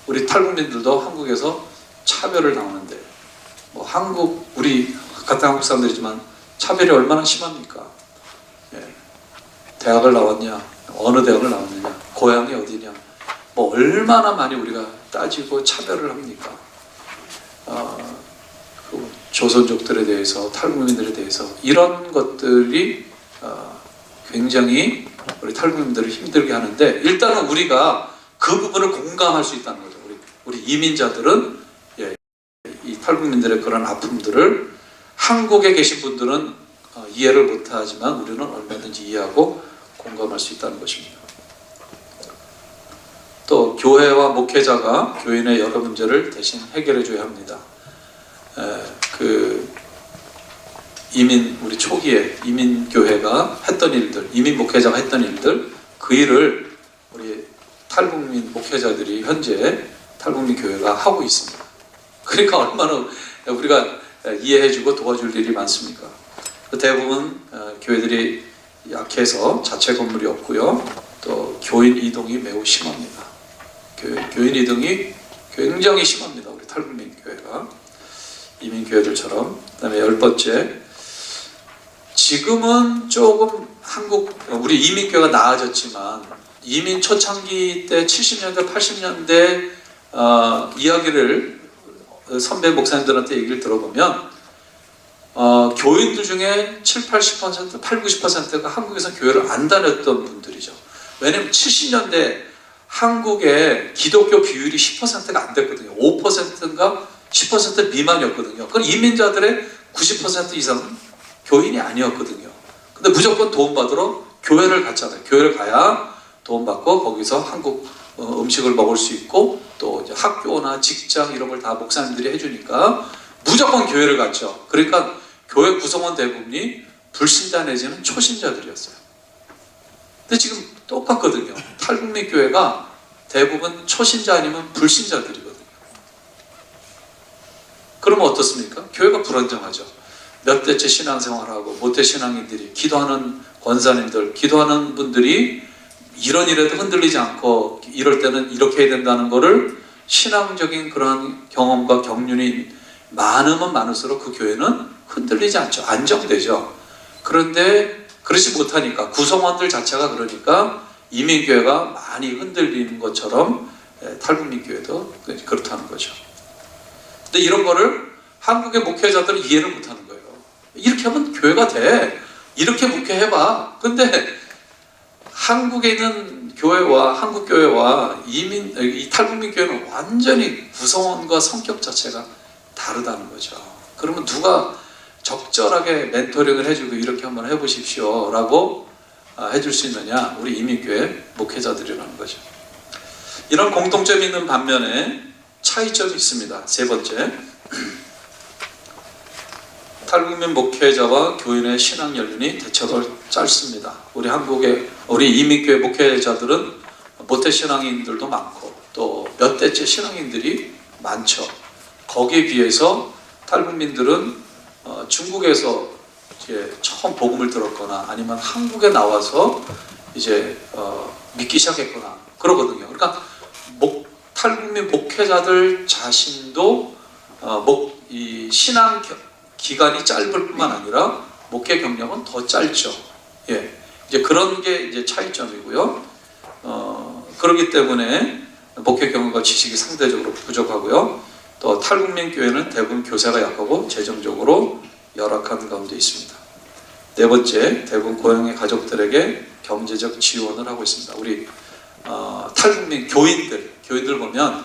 S4: 우리 탈북민들도 한국에서 차별을 당하는데 우리 같은 한국 사람들이지만 차별이 얼마나 심합니까? 예. 대학을 나왔냐, 어느 대학을 나왔느냐, 고향이 어디냐, 뭐 얼마나 많이 우리가 따지고 차별을 합니까? 그 조선족들에 대해서, 탈북민들에 대해서 이런 것들이 굉장히 우리 탈북민들을 힘들게 하는데, 일단은 우리가 그 부분을 공감할 수 있다는 거죠. 우리 이민자들은 이 탈북민들의 그런 아픔들을 한국에 계신 분들은 이해를 못하지만 우리는 얼마든지 이해하고 공감할 수 있다는 것입니다. 또 교회와 목회자가 교인의 여러 문제를 대신 해결해 줘야 합니다. 우리 초기에 이민교회가 했던 일들, 이민 목회자가 했던 일들, 그 일을 우리 탈북민 목회자들이 현재 탈북민 교회가 하고 있습니다. 그러니까 얼마나 우리가 이해해주고 도와줄 일이 많습니까? 대부분 교회들이 약해서 자체 건물이 없고요. 또 교인 이동이 매우 심합니다. 교인 이동이 굉장히 심합니다. 우리 탈북민 교회가 이민 교회들처럼. 그다음에 10번째, 지금은 조금 우리 이민 교회가 나아졌지만 이민 초창기 때 70년대, 80년대 이야기를 선배 목사님들한테 얘기를 들어보면 교인들 중에 7, 80%, 8, 90%가 한국에서 교회를 안 다녔던 분들이죠. 왜냐하면 70년대 한국의 기독교 비율이 10%가 안 됐거든요. 5%인가 10% 미만이었거든요. 그건 이민자들의 90% 이상은 교인이 아니었거든요. 근데 무조건 도움받으러 교회를 갔잖아요. 교회를 가야 도움받고 거기서 한국 음식을 먹을 수 있고 또 이제 학교나 직장 이런 걸 다 목사님들이 해주니까 무조건 교회를 갔죠. 그러니까 교회 구성원 대부분이 불신자 내지는 초신자들이었어요. 근데 지금 똑같거든요. 탈북민 교회가 대부분 초신자 아니면 불신자들이거든요. 그러면 어떻습니까? 교회가 불안정하죠. 몇 대째 신앙생활하고 모태 신앙인들이, 기도하는 권사님들, 기도하는 분들이 이런 일에도 흔들리지 않고 이럴 때는 이렇게 해야 된다는 거를 신앙적인 그런 경험과 경륜이 많으면 많을수록 그 교회는 흔들리지 않죠. 안정되죠. 그런데 그렇지 못하니까, 구성원들 자체가 그러니까 이민교회가 많이 흔들리는 것처럼 탈북민 교회도 그렇다는 거죠. 근데 이런 거를 한국의 목회자들은 이해를 못하는 거예요. 이렇게 하면 교회가 돼. 이렇게 목회해봐. 근데 한국에 있는 교회와 한국 교회와 이 탈북민 교회는 완전히 구성원과 성격 자체가 다르다는 거죠. 그러면 누가 적절하게 멘토링을 해주고 이렇게 한번 해보십시오 라고 해줄 수 있느냐? 우리 이민교회 목회자들이라는 거죠. 이런 공통점이 있는 반면에 차이점이 있습니다. 세 번째, 탈북민 목회자와 교인의 신앙 연륜이 대체로 짧습니다. 우리 이민교회 목회자들은 모태 신앙인들도 많고 또 몇 대째 신앙인들이 많죠. 거기에 비해서 탈북민들은 중국에서 이제 처음 복음을 들었거나 아니면 한국에 나와서 이제 믿기 시작했거나 그러거든요. 그러니까 탈북민 목회자들 자신도 이 신앙 기간이 짧을 뿐만 아니라 목회 경력은 더 짧죠. 이제 그런 게 이제 차이점이고요. 그렇기 때문에 목회 경험과 지식이 상대적으로 부족하고요. 또 탈북민 교회는 대부분 교세가 약하고 재정적으로 열악한 가운데 있습니다. 네 번째, 대부분 고향의 가족들에게 경제적 지원을 하고 있습니다. 우리 탈북민 교인들 보면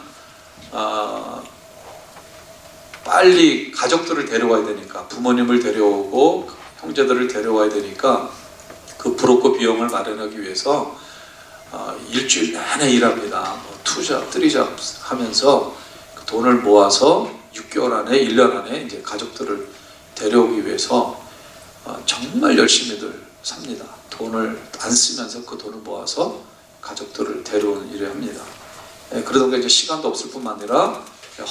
S4: 빨리 가족들을 데려와야 되니까, 부모님을 데려오고 형제들을 데려와야 되니까 그 브로커 비용을 마련하기 위해서 일주일 내내 일합니다. 투잡, 쓰리잡 하면서 그 돈을 모아서 6개월 안에, 1년 안에 이제 가족들을 데려오기 위해서 정말 열심히들 삽니다. 돈을 안 쓰면서 그 돈을 모아서 가족들을 데려오는 일을 합니다. 그러다 이제 시간도 없을 뿐만 아니라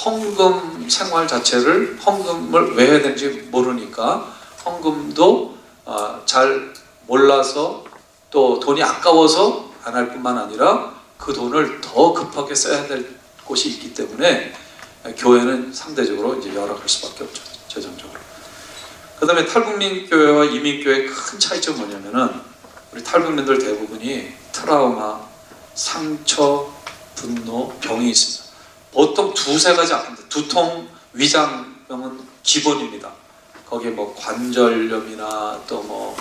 S4: 헌금 생활 자체를, 헌금을 왜 해야 되는지 모르니까 헌금도 잘 몰라서 또 돈이 아까워서 안 할 뿐만 아니라 그 돈을 더 급하게 써야 될 곳이 있기 때문에 교회는 상대적으로 이제 열악할 수밖에 없죠. 재정적으로. 그 다음에 탈북민 교회와 이민 교회의 큰 차이점은 뭐냐면은 우리 탈북민들 대부분이 트라우마, 상처, 분노, 병이 있습니다. 보통 두세 가지 아픕니다. 두통, 위장병은 기본입니다. 거기에 뭐 관절염이나 또 뭐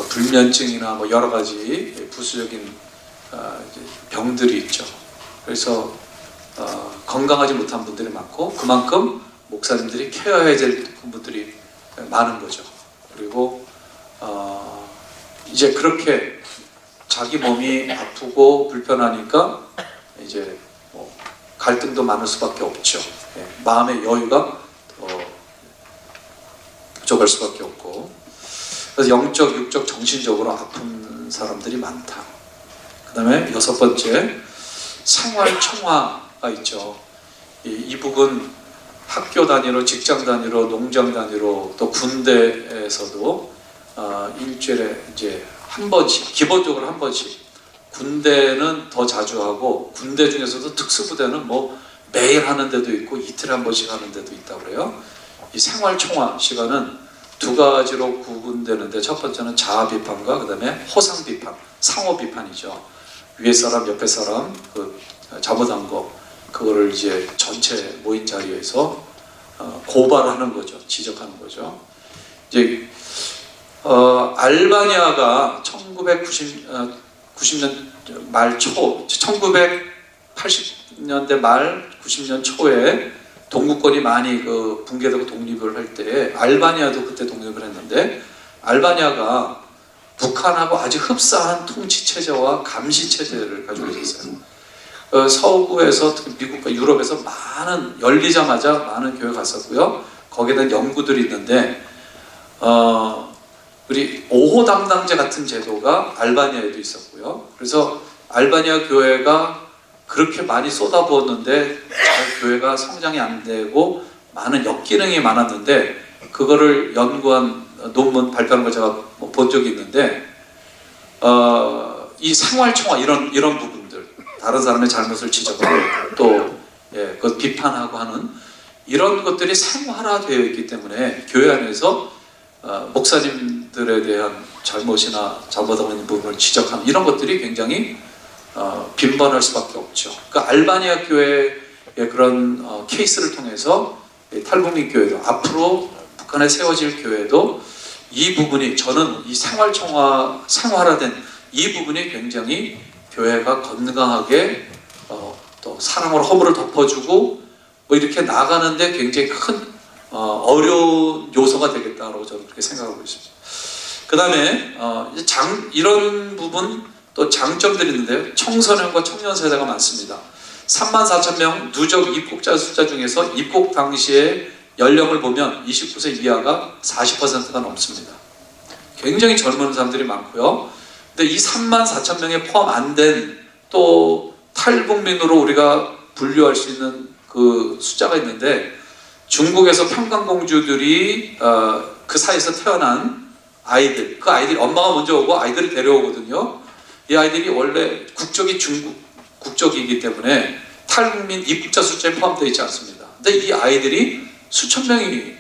S4: 불면증이나 뭐 여러 가지 부수적인 이제 병들이 있죠. 그래서 건강하지 못한 분들이 많고 그만큼 목사님들이 케어해야 될 분들이 많은 거죠. 그리고 이제 그렇게 자기 몸이 아프고 불편하니까 이제 뭐 갈등도 많을 수밖에 없죠. 예, 마음의 여유가 부족할 수밖에 없고, 그래서 영적, 육적, 정신적으로 아픈 사람들이 많다. 그 다음에 여섯 번째, 생활 청화가 있죠. 이 부분 학교 단위로, 직장 단위로, 농장 단위로, 또 군대에서도 일주일에 이제 한 번씩, 기본적으로 한 번씩. 군대는 더 자주 하고, 군대 중에서도 특수부대는 뭐 매일 하는 데도 있고 이틀에 한 번씩 하는 데도 있다고 그래요. 이 생활 청화 시간은 두 가지로 구분되는데, 첫 번째는 자아 비판과 그 다음에 호상 비판, 상호 비판이죠. 위에 사람, 옆에 사람, 그 잘못한 거, 그거를 이제 전체 모인 자리에서 고발하는 거죠. 지적하는 거죠. 이제 알바니아가 1990년 말 초, 1980년대 말 90년 초에 동구권이 많이 그 붕괴되고 독립을 할 때, 알바니아도 그때 독립을 했는데, 알바니아가 북한하고 아주 흡사한 통치 체제와 감시 체제를 가지고 있었어요. 서구에서, 특히 미국과 유럽에서 열리자마자 많은 교회 갔었고요. 거기에 대한 연구들이 있는데, 우리 5호 담당제 같은 제도가 알바니아에도 있었고요. 그래서 알바니아 교회가 그렇게 많이 쏟아부었는데 잘 교회가 성장이 안 되고 많은 역기능이 많았는데, 그거를 연구한 논문 발표하는 걸 제가 본 적이 있는데, 이 생활청화 이런 부분들, 다른 사람의 잘못을 지적하고 또 그것 비판하고 하는 이런 것들이 생활화되어 있기 때문에 교회 안에서 목사님들에 대한 잘못이나 잘못하고 있는 부분을 지적하는 이런 것들이 굉장히 빈번할 수밖에 없죠. 그러니까 알바니아 교회의 그런 케이스를 통해서 탈북민 교회도, 앞으로 북한에 세워질 교회도 이 부분이, 저는 이 생활화된 이 부분이 굉장히 교회가 건강하게 또 사랑으로 허물을 덮어주고 뭐 이렇게 나가는데 굉장히 큰 어려운 요소가 되겠다고 저는 그렇게 생각하고 있습니다. 그 다음에 이런 부분 또 장점들이 있는데요. 청소년과 청년 세대가 많습니다. 34,000명 누적 입국자 숫자 중에서 입국 당시에 연령을 보면 29세 이하가 40%가 넘습니다. 굉장히 젊은 사람들이 많고요. 근데 이 34,000명에 포함 안 된 또 탈북민으로 우리가 분류할 수 있는 그 숫자가 있는데, 중국에서 평강공주들이 그 사이에서 태어난 아이들, 그 아이들이 엄마가 먼저 오고 아이들을 데려오거든요. 이 아이들이 원래 국적이 중국 국적이기 때문에 탈북민 입국자 숫자에 포함되어 있지 않습니다. 근데 이 아이들이 수천 명이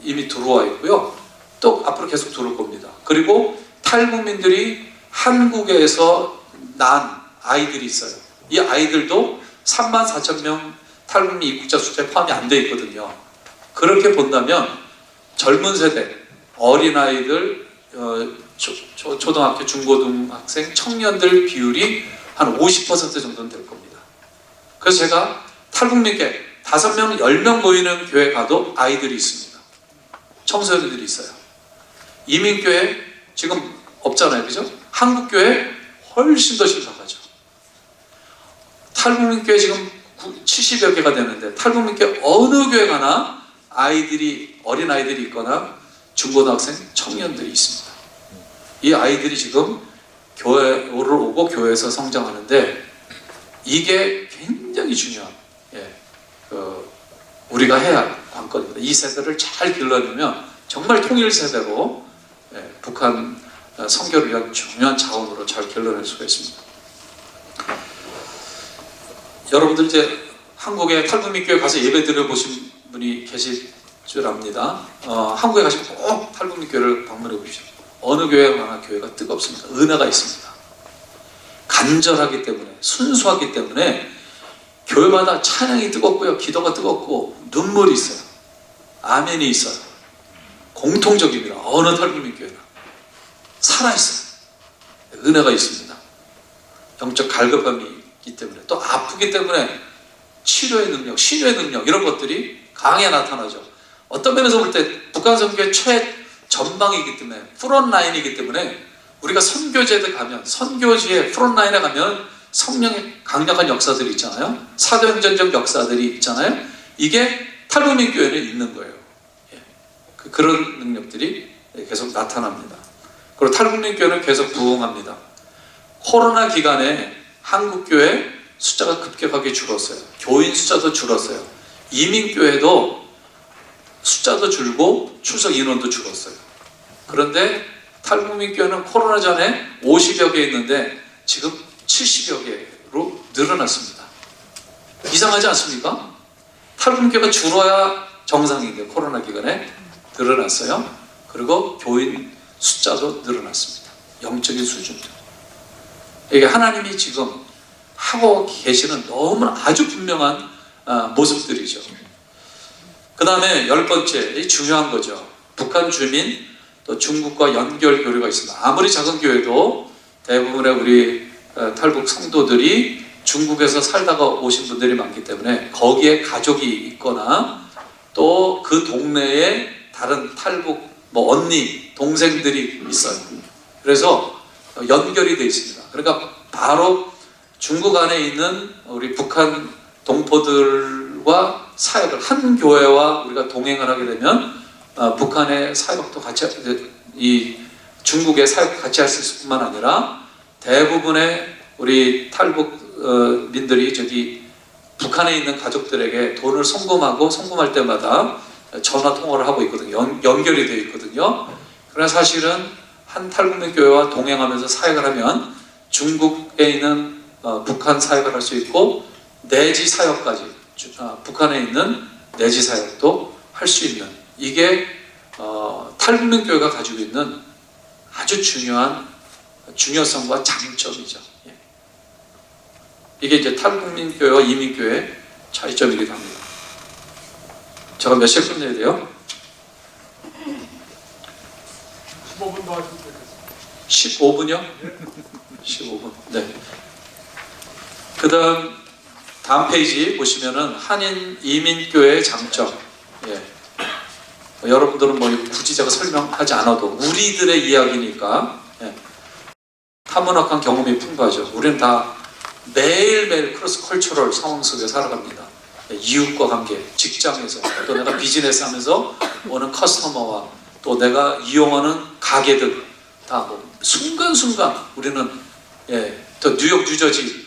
S4: 이미 들어와 있고요. 또 앞으로 계속 들어올 겁니다. 그리고 탈북민들이 한국에서 난 아이들이 있어요. 이 아이들도 34,000명 탈북민 입국자 숫자에 포함이 안 돼 있거든요. 그렇게 본다면 젊은 세대, 어린아이들, 초등학교, 중고등학생, 청년들 비율이 한 50% 정도는 될 겁니다. 그래서 제가 탈북민께 5명, 10명 모이는 교회 가도 아이들이 있습니다. 청소년들이 있어요. 이민교회 지금 없잖아요. 그죠? 한국교회 훨씬 더 심각하죠. 탈북민교회 지금 70여 개가 되는데, 탈북민교회 어느 교회 가나 어린아이들이 있거나 중고등학생, 청년들이 있습니다. 이 아이들이 지금 교회를 오고 교회에서 성장하는데, 이게 굉장히 중요한 우리가 해야 할 관건입니다. 이 세대를 잘 길러내면 정말 통일 세대로 북한 선교를 위한 중요한 자원으로 잘 길러낼 수가 있습니다. 여러분들 이제 한국에 탈북민 교회 가서 예배 드려보신 분이 계실 줄 압니다. 한국에 가시면 꼭 탈북민 교회를 방문해 보십시오. 어느 교회나 교회가 뜨겁습니까? 은혜가 있습니다. 간절하기 때문에, 순수하기 때문에 교회마다 찬양이 뜨겁고요, 기도가 뜨겁고 눈물이 있어요. 아멘이 있어요. 공통적입니다. 어느 탈북민교회나 살아있어요. 은혜가 있습니다. 영적 갈급함이 있기 때문에, 또 아프기 때문에 치료의 능력, 신유의 능력, 이런 것들이 강하게 나타나죠. 어떤 면에서 볼 때 북한 선교의 최전방이기 때문에, 프론라인이기 때문에, 우리가 선교제에 가면, 선교지의 프론라인에 가면 성령의 강력한 역사들이 있잖아요. 사도행전적 역사들이 있잖아요. 이게 탈북민 교회는 있는 거예요. 그런 능력들이 계속 나타납니다. 그리고 탈북민 교회는 계속 부흥합니다. 코로나 기간에 한국 교회 숫자가 급격하게 줄었어요. 교인 숫자도 줄었어요. 이민교회도 숫자도 줄고 출석 인원도 줄었어요. 그런데 탈북민 교회는 코로나 전에 50여 개 있는데 지금 70여 개로 늘어났습니다. 이상하지 않습니까? 탈북민 교회가 줄어야 정상인데 코로나 기간에 늘어났어요. 그리고 교인 숫자도 늘어났습니다. 영적인 수준도. 이게 하나님이 지금 하고 계시는 너무 아주 분명한 모습들이죠. 그 다음에 10번째, 이 중요한 거죠. 북한 주민, 또 중국과 연결 교류가 있습니다. 아무리 작은 교회도 대부분의 우리 탈북 성도들이 중국에서 살다가 오신 분들이 많기 때문에 거기에 가족이 있거나 또 그 동네에 다른 탈북 언니, 동생들이 있어요. 그래서 연결이 되어 있습니다. 그러니까 바로 중국 안에 있는 우리 북한 동포들과 사역을, 한 교회와 우리가 동행을 하게 되면 북한의 사역도 같이, 이 중국의 사역도 같이 할 수 있을 뿐만 아니라 대부분의 우리 탈북민들이 저기 북한에 있는 가족들에게 돈을 송금할 때마다 전화 통화를 하고 있거든요. 연결이 되어 있거든요. 그러나 사실은 한 탈북민 교회와 동행하면서 사역을 하면 중국에 있는 북한 사역을 할 수 있고, 내지 사역까지, 북한에 있는 내지 사역도 할 수 있는, 이게 탈북민 교회가 가지고 있는 아주 중요한 중요성과 장점이죠. 이게 이제 탈북민 교회와 이민 교회의 차이점이기도 합니다. 제가 몇 시에 끝내야 돼요?
S1: 15분 더 하시면 되겠습니다.
S4: 15분이요? 15분. 네. 다음 페이지 보시면은 한인 이민교회의 장점. 예. 여러분들은 뭐 굳이 제가 설명하지 않아도 우리들의 이야기니까, 예. 타문학한 경험이 풍부하죠. 우리는 다 매일매일 크로스 컬처럴 상황 속에 살아갑니다. 예. 이웃과 관계, 직장에서, 또 내가 비즈니스 하면서 오는 커스터머와 또 내가 이용하는 가게들, 다 뭐 순간순간 우리는, 예, 또 뉴욕, 뉴저지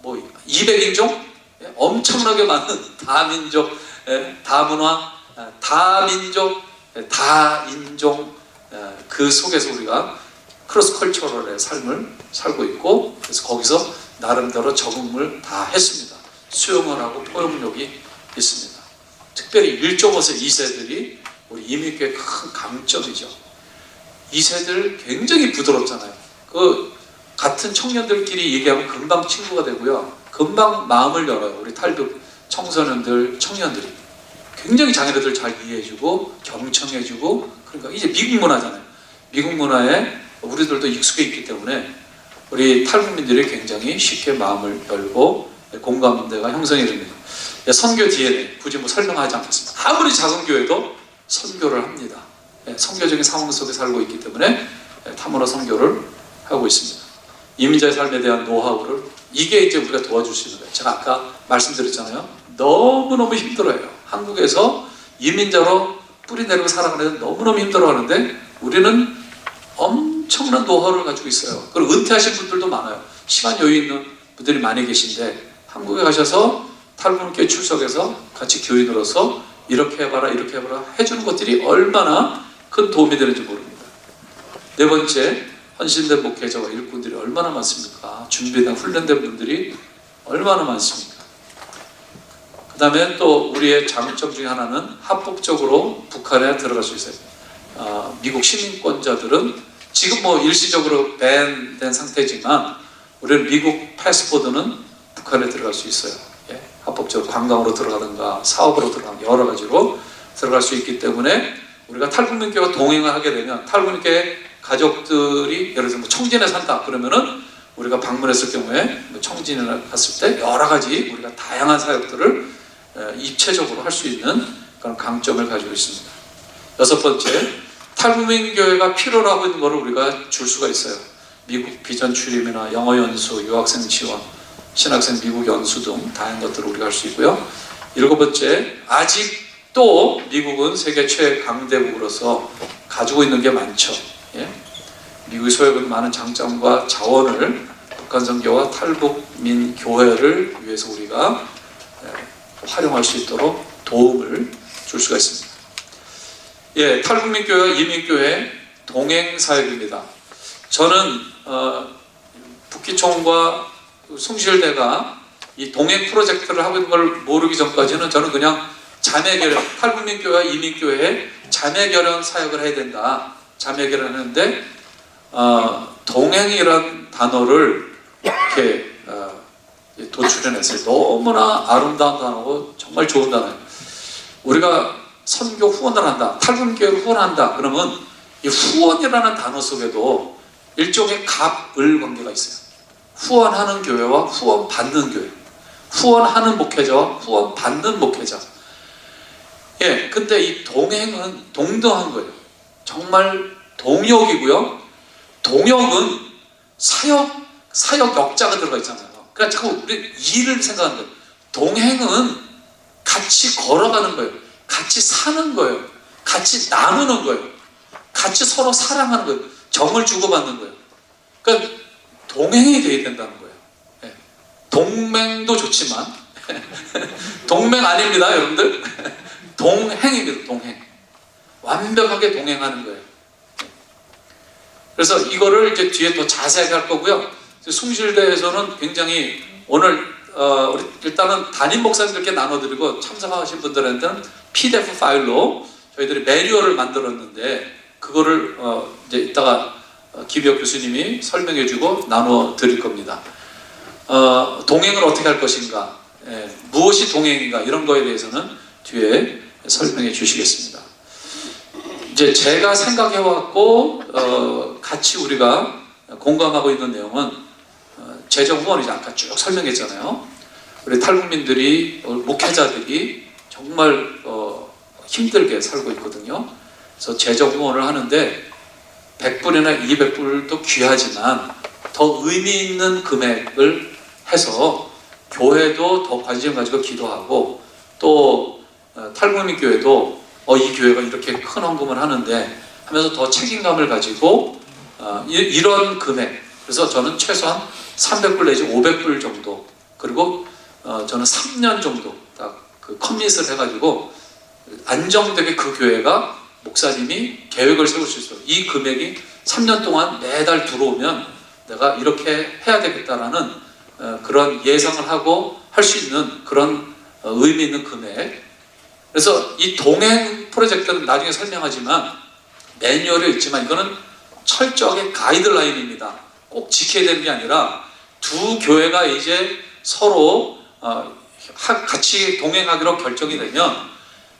S4: 뭐 200인종, 예, 엄청나게 많은 다민족, 예, 다문화, 다민족, 예, 다인종, 예, 그 속에서 우리가 크로스 컬처럴의 삶을 살고 있고, 그래서 거기서 나름대로 적응을 다 했습니다. 수용을 하고 포용력이 있습니다. 특별히 1.5세 2세들이 우리 이민교의 큰 강점이죠. 2세들 굉장히 부드럽잖아요. 그 같은 청년들끼리 얘기하면 금방 친구가 되고요. 금방 마음을 열어요. 우리 탈북 청소년들, 청년들이. 굉장히 자기네들 잘 이해해주고 경청해주고, 그러니까 이제 미국 문화잖아요. 미국 문화에 우리들도 익숙해 있기 때문에 우리 탈북민들이 굉장히 쉽게 마음을 열고 공감대가 형성이 됩니다. 선교 DNA, 굳이 뭐 설명하지 않겠습니다. 아무리 작은 교회도 선교를 합니다. 선교적인 상황 속에 살고 있기 때문에 타문화 선교를 하고 있습니다. 이민자의 삶에 대한 노하우를, 이게 이제 우리가 도와줄 수 있는 거예요. 제가 아까 말씀드렸잖아요. 너무너무 힘들어요. 한국에서 이민자로 뿌리 내리고 살아가는 데는 너무너무 힘들어하는데 우리는 엄청난 노하우를 가지고 있어요. 그리고 은퇴하신 분들도 많아요. 시간 여유 있는 분들이 많이 계신데 한국에 가셔서 탈북민교회 출석해서 같이 교인으로서 이렇게 해봐라 이렇게 해봐라 해주는 것들이 얼마나 큰 도움이 되는지 모릅니다. 네 번째, 헌신된 목회자와 일꾼들이 얼마나 많습니까? 준비된 훈련된 분들이 얼마나 많습니까? 그 다음에 또 우리의 장점 중에 하나는 합법적으로 북한에 들어갈 수 있어요. 미국 시민권자들은 지금 뭐 일시적으로 밴된 상태지만 우리는 미국 패스포드는 북한에 들어갈 수 있어요. 예, 합법적으로 관광으로 들어가든가 사업으로 들어가든가 여러 가지로 들어갈 수 있기 때문에 우리가 탈북민교회가 동행을 하게 되면 탈북민교회 가족들이 예를 들어서 뭐 청진에 산다 그러면은 우리가 방문했을 경우에 뭐 청진에 갔을 때 여러 가지 우리가 다양한 사역들을 입체적으로 할 수 있는 그런 강점을 가지고 있습니다. 여섯 번째, 탈북민교회가 필요로 하고 있는 것을 우리가 줄 수가 있어요. 미국 비전 출입이나 영어 연수, 유학생 지원, 신학생 미국 연수 등 다양한 것들을 우리가 할 수 있고요. 일곱 번째, 아직도 미국은 세계 최강대국으로서 가지고 있는 게 많죠. 예? 미국이 소유하고 많은 장점과 자원을 북한 선교와 탈북민 교회를 위해서 우리가 활용할 수 있도록 도움을 줄 수가 있습니다. 예, 탈북민 교회와 이민 교회 동행 사역입니다. 저는 북기총과 숭실대가 이 동행 프로젝트를 하고 있는 걸 모르기 전까지는 저는 그냥 자매결연, 탈북민 교회와 이민 교회에 자매결연 사역을 해야 된다. 자매결연하는데 동행이라는 단어를 이렇게 도출해냈어요. 너무나 아름다운 단어고 정말 좋은 단어예요. 우리가 선교 후원을 한다, 탈북교회를 후원한다 그러면 이 후원이라는 단어 속에도 일종의 갑을 관계가 있어요. 후원하는 교회와 후원 받는 교회, 후원하는 목회자와 후원 받는 목회자. 예, 근데 이 동행은 동등한 거예요. 정말 동역이고요. 동역은 사역 역자가 들어가 있잖아요. 그러니까 자꾸 우리 일을 생각하는 거예요. 동행은 같이 걸어가는 거예요. 같이 사는 거예요. 같이 나누는 거예요. 같이 서로 사랑하는 거예요. 정을 주고받는 거예요. 그러니까 동행이 되어야 된다는 거예요. 예. 동맹도 좋지만 동맹 아닙니다, 여러분들. 동행입니다. 동행. 완벽하게 동행하는 거예요. 그래서 이거를 이제 뒤에 더 자세하게 할 거고요. 숭실대에서는 굉장히 오늘 우리 일단은 담임 목사님들께 나눠드리고 참석하신 분들한테는 PDF 파일로 저희들이 매뉴얼을 만들었는데 그거를 이제 이따가 김혁 교수님이 설명해주고 나눠드릴 겁니다. 동행을 어떻게 할 것인가, 무엇이 동행인가 이런 거에 대해서는 뒤에 설명해 주시겠습니다. 이제 제가 생각해왔고 같이 우리가 공감하고 있는 내용은 재정 후원이죠. 아까 쭉 설명했잖아요. 우리 탈북민들이 목회자들이 정말 힘들게 살고 있거든요. 그래서 재정 후원을 하는데 100불이나 200불도 귀하지만 더 의미 있는 금액을 해서 교회도 더 관심 가지고 기도하고 또 탈북민 교회도 이 교회가 이렇게 큰 헌금을 하는데 하면서 더 책임감을 가지고 이런 금액, 그래서 저는 최소한 300불 내지 500불 정도, 그리고 저는 3년 정도 딱 그 커밋을 해가지고 안정되게 그 교회가 목사님이 계획을 세울 수 있어요. 이 금액이 3년 동안 매달 들어오면 내가 이렇게 해야 되겠다라는 그런 예상을 하고 할 수 있는 그런 의미 있는 금액. 그래서 이 동행 프로젝트는 나중에 설명하지만 매뉴얼이 있지만 이거는 철저하게 가이드라인입니다. 꼭 지켜야 되는 게 아니라 두 교회가 이제 서로 같이 동행하기로 결정이 되면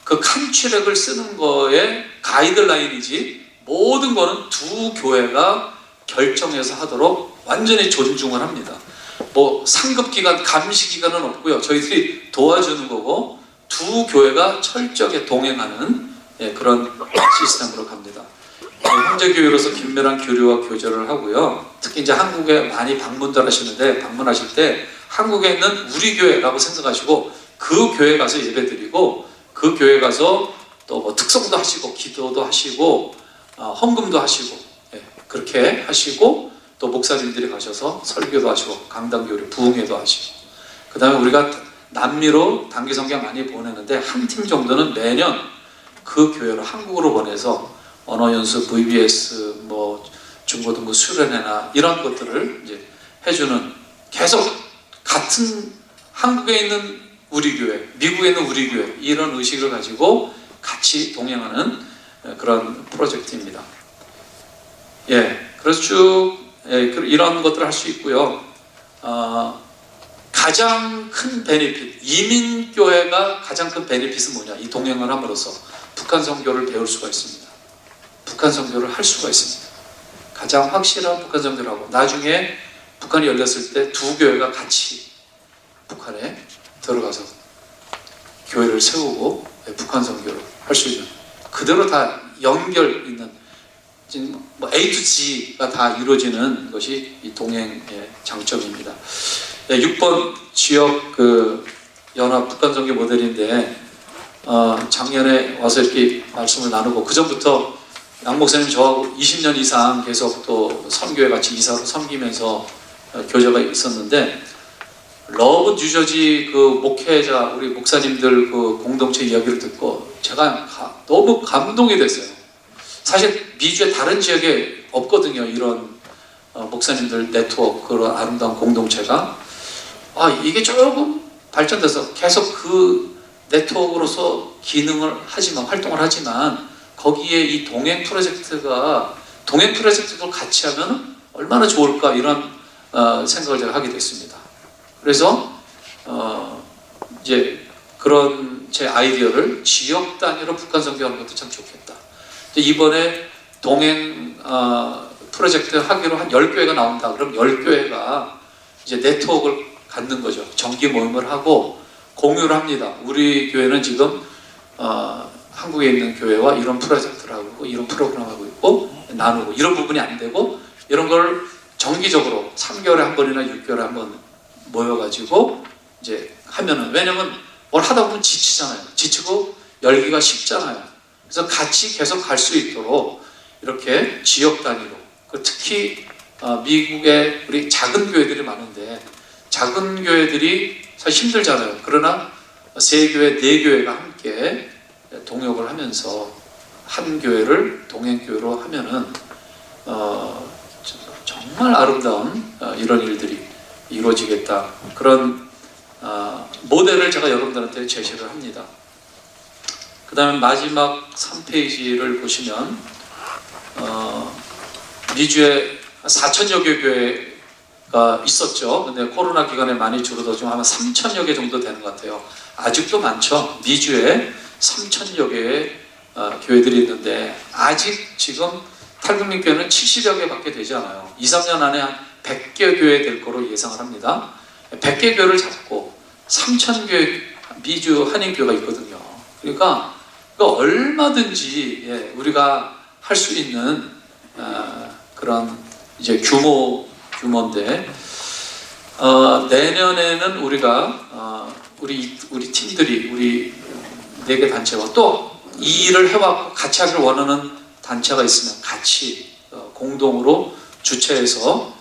S4: 그 칸츄렉을 쓰는 거에 가이드라인이지 모든 거는 두 교회가 결정해서 하도록 완전히 존중을 합니다. 뭐 상급기관, 감시기관은 없고요. 저희들이 도와주는 거고 두 교회가 철저하게 동행하는 그런 시스템으로 갑니다. 형제교회로서 긴밀한 교류와 교제를 하고요. 특히 이제 한국에 많이 방문들 하시는데 방문하실 때 한국에 있는 우리 교회라고 생각하시고 그 교회 가서 예배드리고 그 교회 가서 또 뭐 특성도 하시고 기도도 하시고 헌금도 하시고 그렇게 하시고 또 목사님들이 가셔서 설교도 하시고 강단교류 부흥회도 하시고 그 다음에 우리가 남미로 단기 성경 많이 보내는데 한 팀 정도는 매년 그 교회로 한국으로 보내서 언어 연수, VBS, 뭐 중고등부 수련회나 이런 것들을 이제 해주는 계속 같은 한국에 있는 우리 교회, 미국에 있는 우리 교회 이런 의식을 가지고 같이 동행하는 그런 프로젝트입니다. 예, 그래서 쭉 이런 것들을 할 수 있고요. 가장 큰 베네핏, 이민교회가 가장 큰 베네핏은 뭐냐? 이 동행을 함으로써 북한 선교를 배울 수가 있습니다. 북한 선교를 할 수가 있습니다. 가장 확실한 북한 선교를 하고 나중에 북한이 열렸을 때 두 교회가 같이 북한에 들어가서 교회를 세우고 북한 선교를 할 수 있는, 그대로 다 연결 있는, 지금 뭐 A to G가 다 이루어지는 것이 이 동행의 장점입니다. 6번 지역 연합 북한 선교 모델인데 작년에 와서 이렇게 말씀을 나누고, 그 전부터 양 목사님 저하고 20년 이상 계속 또 선교회 같이 이사로 섬기면서 교제가 있었는데, 러브 뉴저지 목회자 우리 목사님들 공동체 이야기를 듣고 제가 너무 감동이 됐어요. 사실 미주의 다른 지역에 없거든요, 이런 목사님들 네트워크, 그런 아름다운 공동체가. 이게 조금 발전돼서 계속 그 네트워크로서 기능을 하지만, 활동을 하지만, 거기에 이 동행 프로젝트도 같이 하면 얼마나 좋을까, 이런 생각을 제가 하게 됐습니다. 그래서 이제 그런 제 아이디어를 지역 단위로 북한 선교하는 것도 참 좋겠다. 이번에 동행 프로젝트 하기로 한 10교회가 나온다. 그럼 10교회가 이제 네트워크를 갖는 거죠. 정기 모임을 하고 공유를 합니다. 우리 교회는 지금 한국에 있는 교회와 이런 프로젝트를 하고 이런 프로그램을 하고 있고, 나누고, 이런 부분이 안 되고 이런 걸 정기적으로 3개월에 한 번이나 6개월에 한 번 모여가지고 이제 하면은, 왜냐면 뭘 하다 보면 지치잖아요. 지치고 열기가 식잖아요. 그래서 같이 계속 갈 수 있도록 이렇게 지역 단위로, 특히 미국에 우리 작은 교회들이 많은데, 작은 교회들이 사실 힘들잖아요. 그러나 3교회, 4교회가 함께 동역을 하면서 한 교회를 동행교회로 하면은 정말 아름다운 이런 일들이 이루어지겠다. 그런 모델을 제가 여러분들한테 제시를 합니다. 그 다음에 마지막 3페이지를 보시면 미주에 4천여 개 교회가 있었죠. 근데 코로나 기간에 많이 줄어들어 지금 아마 3천여 개 정도 되는 것 같아요. 아직도 많죠. 미주에 3천여 개의 교회들이 있는데, 아직 지금 탈북민교회는 70여 개밖에 되지 않아요. 2, 3년 안에 한 100개 교회 될 거로 예상을 합니다. 100개 교회를 잡고 3,000개 미주 한인교회가 있거든요. 그러니까 얼마든지 우리가 할 수 있는 그런 이제 규모인데, 내년에는 우리가 우리 팀들이, 우리 4개 단체와 또 이 일을 해왔고 같이 하기를 원하는 단체가 있으면 같이 공동으로 주최해서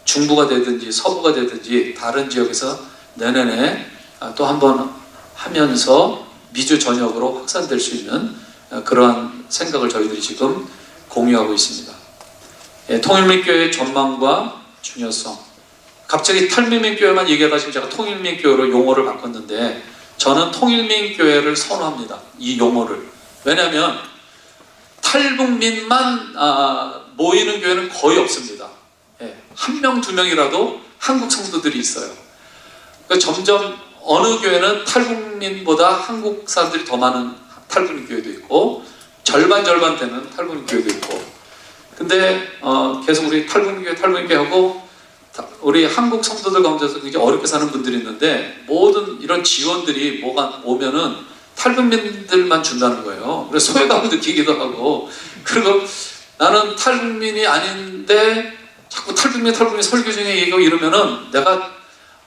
S4: 중부가 되든지 서부가 되든지 다른 지역에서 내년에 또 한번 하면서 미주 전역으로 확산될 수 있는 그러한 생각을 저희들이 지금 공유하고 있습니다. 통일민교회의 전망과 중요성. 갑자기 탈북민교회만 얘기하다 지금 제가 통일민교회로 용어를 바꿨는데, 저는 통일민교회를 선호합니다. 이 용어를. 왜냐하면 탈북민만 모이는 교회는 거의 없습니다. 1명, 2명이라도 한국 성도들이 있어요. 그러니까 점점 어느 교회는 탈북민보다 한국 사람들이 더 많은 탈북민 교회도 있고, 절반 되는 탈북민 교회도 있고. 근데 계속 우리 탈북민 교회하고 우리 한국 성도들 가운데서 굉장히 어렵게 사는 분들이 있는데, 모든 이런 지원들이 뭐가 오면은 탈북민들만 준다는 거예요. 그래서 소외감을 느끼기도 하고, 그리고 나는 탈북민이 아닌데 자꾸 탈북민 설교 중에 얘기하고 이러면은 내가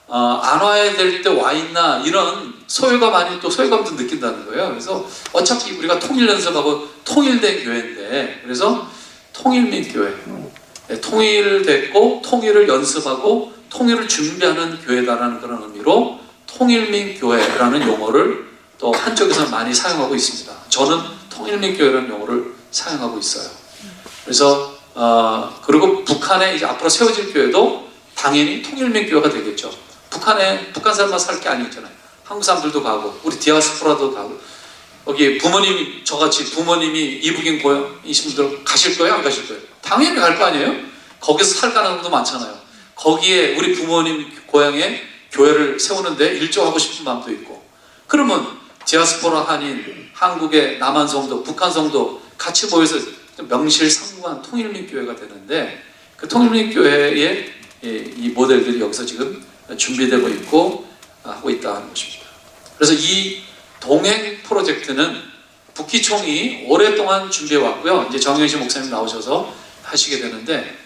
S4: 안 와야 될 때 와 있나, 이런 소외감 아닌 또 소외감도 느낀다는 거예요. 그래서 어차피 우리가 통일 연습하고 통일된 교회인데, 그래서 통일민 교회, 통일됐고 통일을 연습하고 통일을 준비하는 교회다라는 그런 의미로 통일민 교회라는 용어를 또 한쪽에서는 많이 사용하고 있습니다. 저는 통일민 교회라는 용어를 사용하고 있어요. 그래서 그리고 북한에 이제 앞으로 세워질 교회도 당연히 통일민 교회가 되겠죠. 북한 사람만 살 게 아니잖아요. 한국 사람들도 가고 우리 디아스포라도 가고, 여기 부모님이 저같이 부모님이 이북인 고향이신 분들 가실 거예요, 안 가실 거예요? 당연히 갈 거 아니에요? 거기서 살 가능성도 많잖아요. 거기에 우리 부모님 고향에 교회를 세우는데 일조하고 싶은 마음도 있고, 그러면 디아스포라 한인, 한국의 남한 성도, 북한 성도 같이 모여서 명실상부한 통일민교회가 되는데, 그 통일민교회의 이 모델들이 여기서 지금 준비되고 있고 하고 있다는 것입니다. 그래서 이 동행 프로젝트는 북기총이 오랫동안 준비해 왔고요. 이제 정영신 목사님 나오셔서 하시게 되는데,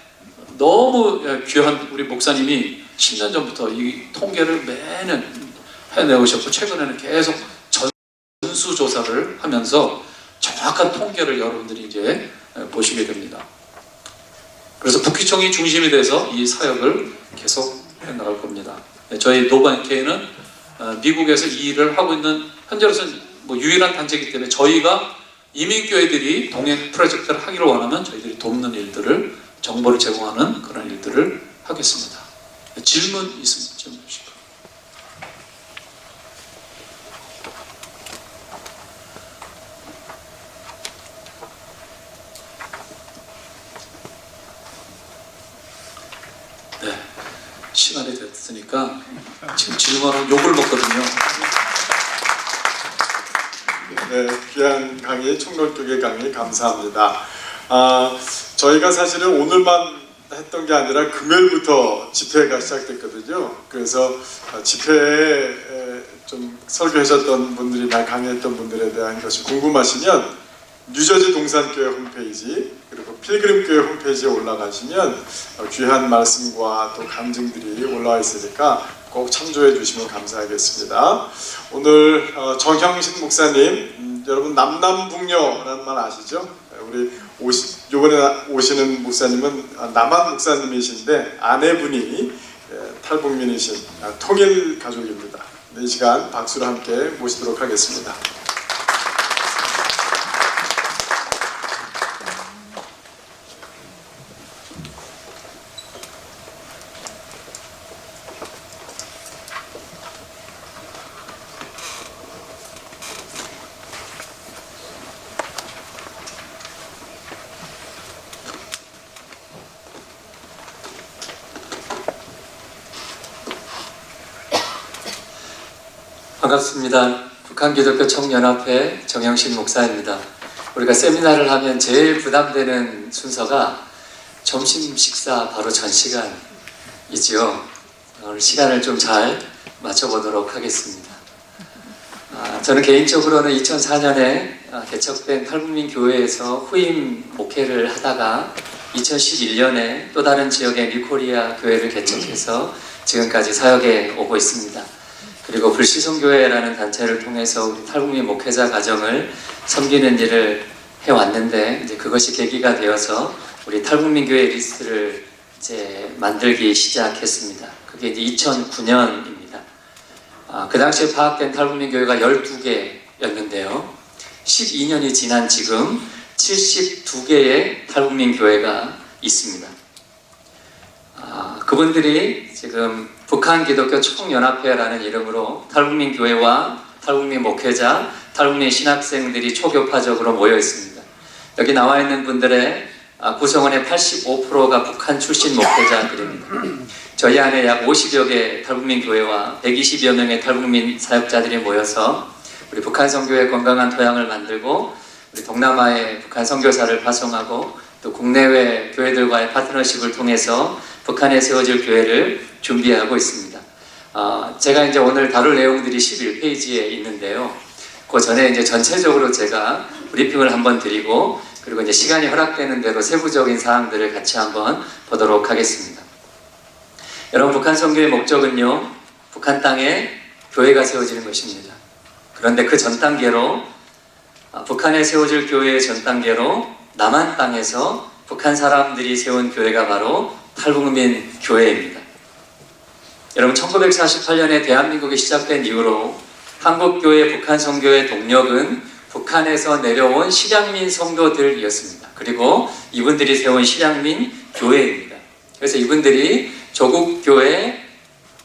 S4: 너무 귀한 우리 목사님이 10년 전부터 이 통계를 매년 해내오셨고, 최근에는 계속 전수조사를 하면서 정확한 통계를 여러분들이 이제 보시게 됩니다. 그래서 북기총이 중심이 돼서 이 사역을 계속 해나갈 겁니다. 저희 노반케이는 미국에서 이 일을 하고 있는, 현재로서는 뭐 유일한 단체이기 때문에 저희가 이민교회들이 동행 프로젝트를 하기를 원하면 저희들이 돕는 일들을, 정보를 제공하는 그런 일들을 하겠습니다. 질문 있으면 질문 주시고. 네, 시간이 됐으니까 지금 질문하면 욕을 먹거든요.
S1: 네, 귀한 강의, 총론교계 강의 감사합니다. 저희가 사실은 오늘만 했던 게 아니라 금요일부터 집회가 시작됐거든요. 그래서 집회에 좀 설교하셨던 분들이나 강의했던 분들에 대한 것이 궁금하시면 뉴저지 동산교회 홈페이지, 그리고 필그림교회 홈페이지에 올라가시면 귀한 말씀과 또 간증들이 올라와 있으니까 꼭 참조해 주시면 감사하겠습니다. 오늘 정형신 목사님, 여러분 남남북녀라는 말 아시죠? 우리 이번에 오시는 목사님은 남한 목사님이신데 아내분이 탈북민이신 통일 가족입니다. 이 시간 박수로 함께 모시도록 하겠습니다.
S3: 반갑습니다. 북한기독교총연합회 정영신 목사입니다. 우리가 세미나를 하면 제일 부담되는 순서가 점심 식사 바로 전 시간이지요. 오늘 시간을 좀 잘 맞춰보도록 하겠습니다. 저는 개인적으로는 2004년에 개척된 탈북민 교회에서 후임 목회를 하다가 2011년에 또 다른 지역의 미코리아 교회를 개척해서 지금까지 사역에 오고 있습니다. 그리고 불시성교회라는 단체를 통해서 우리 탈북민 목회자 가정을 섬기는 일을 해왔는데, 이제 그것이 계기가 되어서 우리 탈북민 교회 리스트를 이제 만들기 시작했습니다. 그게 이제 2009년입니다. 그 당시에 파악된 탈북민 교회가 12개였는데요. 12년이 지난 지금 72개의 탈북민 교회가 있습니다. 그분들이 지금 북한기독교 총연합회라는 이름으로 탈북민 교회와 탈북민 목회자, 탈북민 신학생들이 초교파적으로 모여 있습니다. 여기 나와 있는 분들의 구성원의 85%가 북한 출신 목회자들입니다. 저희 안에 약 50여 개 탈북민 교회와 120여 명의 탈북민 사역자들이 모여서 우리 북한 선교의 건강한 토양을 만들고, 우리 동남아에 북한 선교사를 파송하고, 또 국내외 교회들과의 파트너십을 통해서 북한에 세워질 교회를 준비하고 있습니다. 제가 이제 오늘 다룰 내용들이 11페이지에 있는데요. 그 전에 이제 전체적으로 제가 브리핑을 한번 드리고, 그리고 이제 시간이 허락되는 대로 세부적인 사항들을 같이 한번 보도록 하겠습니다. 여러분, 북한 선교의 목적은요, 북한 땅에 교회가 세워지는 것입니다. 그런데 그 전 단계로, 북한에 세워질 교회의 전 단계로 남한 땅에서 북한 사람들이 세운 교회가 바로 탈북민 교회입니다. 여러분, 1948년에 대한민국이 시작된 이후로 한국교회 북한 선교의 동력은 북한에서 내려온 실향민 성도들이었습니다. 그리고 이분들이 세운 실향민 교회입니다. 그래서 이분들이 조국교회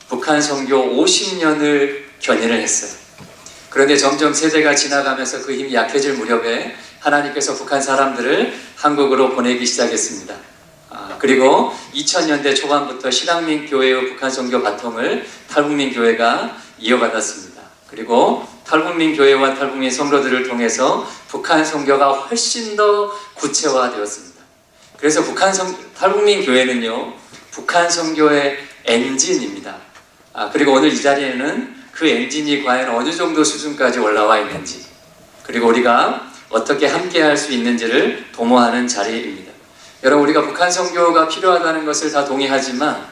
S3: 북한 선교 50년을 견인을 했어요. 그런데 점점 세대가 지나가면서 그 힘이 약해질 무렵에 하나님께서 북한 사람들을 한국으로 보내기 시작했습니다. 그리고 2000년대 초반부터 신앙민교회의 북한 선교 바통을 탈북민교회가 이어받았습니다. 그리고 탈북민교회와 탈북민 성도들을 통해서 북한 선교가 훨씬 더 구체화되었습니다. 그래서 탈북민교회는요, 북한 선교의 엔진입니다. 그리고 오늘 이 자리에는 그 엔진이 과연 어느 정도 수준까지 올라와 있는지, 그리고 우리가 어떻게 함께 할 수 있는지를 도모하는 자리입니다. 여러분, 우리가 북한 선교가 필요하다는 것을 다 동의하지만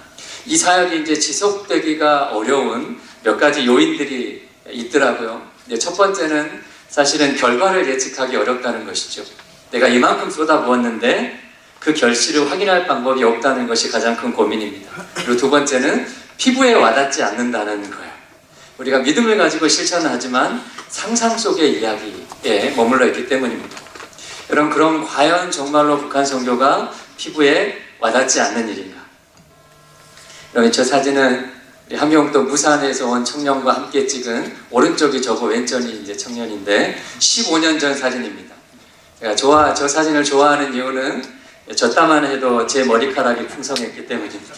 S3: 이 사역이 이제 지속되기가 어려운 몇 가지 요인들이 있더라고요. 첫 번째는 사실은 결과를 예측하기 어렵다는 것이죠. 내가 이만큼 쏟아부었는데 그 결실을 확인할 방법이 없다는 것이 가장 큰 고민입니다. 그리고 두 번째는 피부에 와닿지 않는다는 거예요. 우리가 믿음을 가지고 실천을 하지만 상상 속의 이야기에 머물러 있기 때문입니다. 여러분, 그럼 과연 정말로 북한 선교가 피부에 와닿지 않는 일인가? 여러분, 저 사진은 함경도 부산에서 온 청년과 함께 찍은, 오른쪽이 저고 왼쪽이 이제 청년인데 15년 전 사진입니다. 제가 저 사진을 좋아하는 이유는 저 따만 해도 제 머리카락이 풍성했기 때문입니다.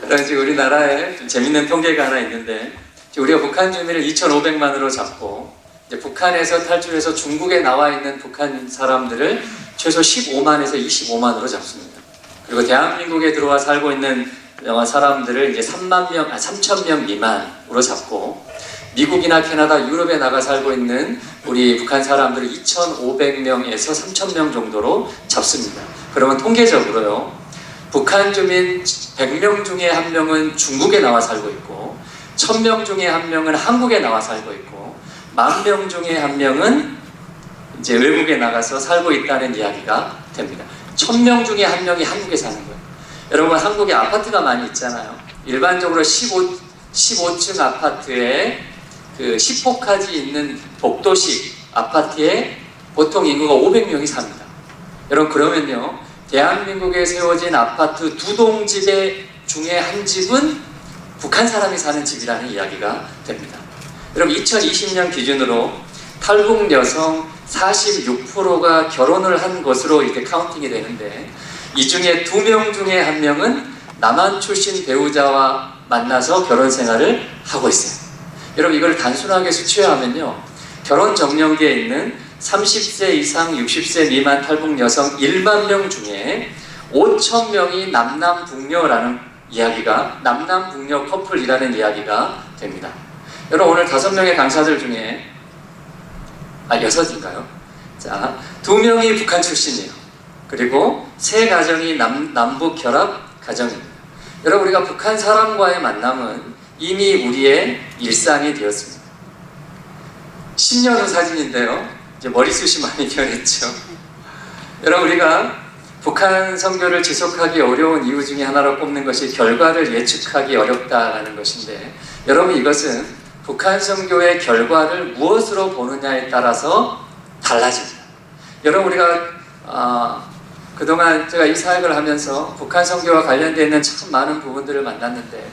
S3: 그래서 우리나라에 좀 재밌는 통계가 하나 있는데, 우리가 북한 주민을 2,500만으로 잡고 이제 북한에서 탈출해서 중국에 나와 있는 북한 사람들을 최소 15만에서 25만으로 잡습니다. 그리고 대한민국에 들어와 살고 있는 사람들을 이제 3,000명 미만으로 잡고, 미국이나 캐나다, 유럽에 나가 살고 있는 우리 북한 사람들을 2,500명에서 3,000명 정도로 잡습니다. 그러면 통계적으로요, 북한 주민 100명 중에 1명은 중국에 나와 살고 있고, 1000명 중에 1명은 한국에 나와 살고 있고, 10,000명 중에 1명은 이제 외국에 나가서 살고 있다는 이야기가 됩니다. 1000명 중에 1명이 한국에 사는 거예요. 여러분, 한국에 아파트가 많이 있잖아요. 일반적으로 15층 아파트에 그 10호까지 있는 복도식 아파트에 보통 인구가 500명이 삽니다. 여러분, 그러면요, 대한민국에 세워진 아파트 2동 집의 중에 한 집은 북한 사람이 사는 집이라는 이야기가 됩니다. 여러분, 2020년 기준으로 탈북 여성 46%가 결혼을 한 것으로 이렇게 카운팅이 되는데, 이 중에 2명 중에 1명은 남한 출신 배우자와 만나서 결혼 생활을 하고 있어요. 여러분, 이걸 단순하게 수치화하면요, 결혼 정년기에 있는 30세 이상 60세 미만 탈북 여성 1만 명 중에 5,000명이 남남북녀라는 이야기가, 남남북녀 커플이라는 이야기가 됩니다. 여러분, 오늘 5명의 강사들 중에 6인가요? 자, 2명이 북한 출신이에요. 그리고 3가정이 남북 결합 가정입니다. 여러분, 우리가 북한 사람과의 만남은 이미 우리의 일상이 되었습니다. 10년 후 사진인데요, 이제 머리숱이 많이 변했죠. 여러분, 우리가 북한 선교를 지속하기 어려운 이유 중에 하나로 꼽는 것이 결과를 예측하기 어렵다라는 것인데, 여러분, 이것은 북한 선교의 결과를 무엇으로 보느냐에 따라서 달라집니다. 여러분, 우리가 그동안 제가 이 사역을 하면서 북한 선교와 관련되어 있는 참 많은 분들을 만났는데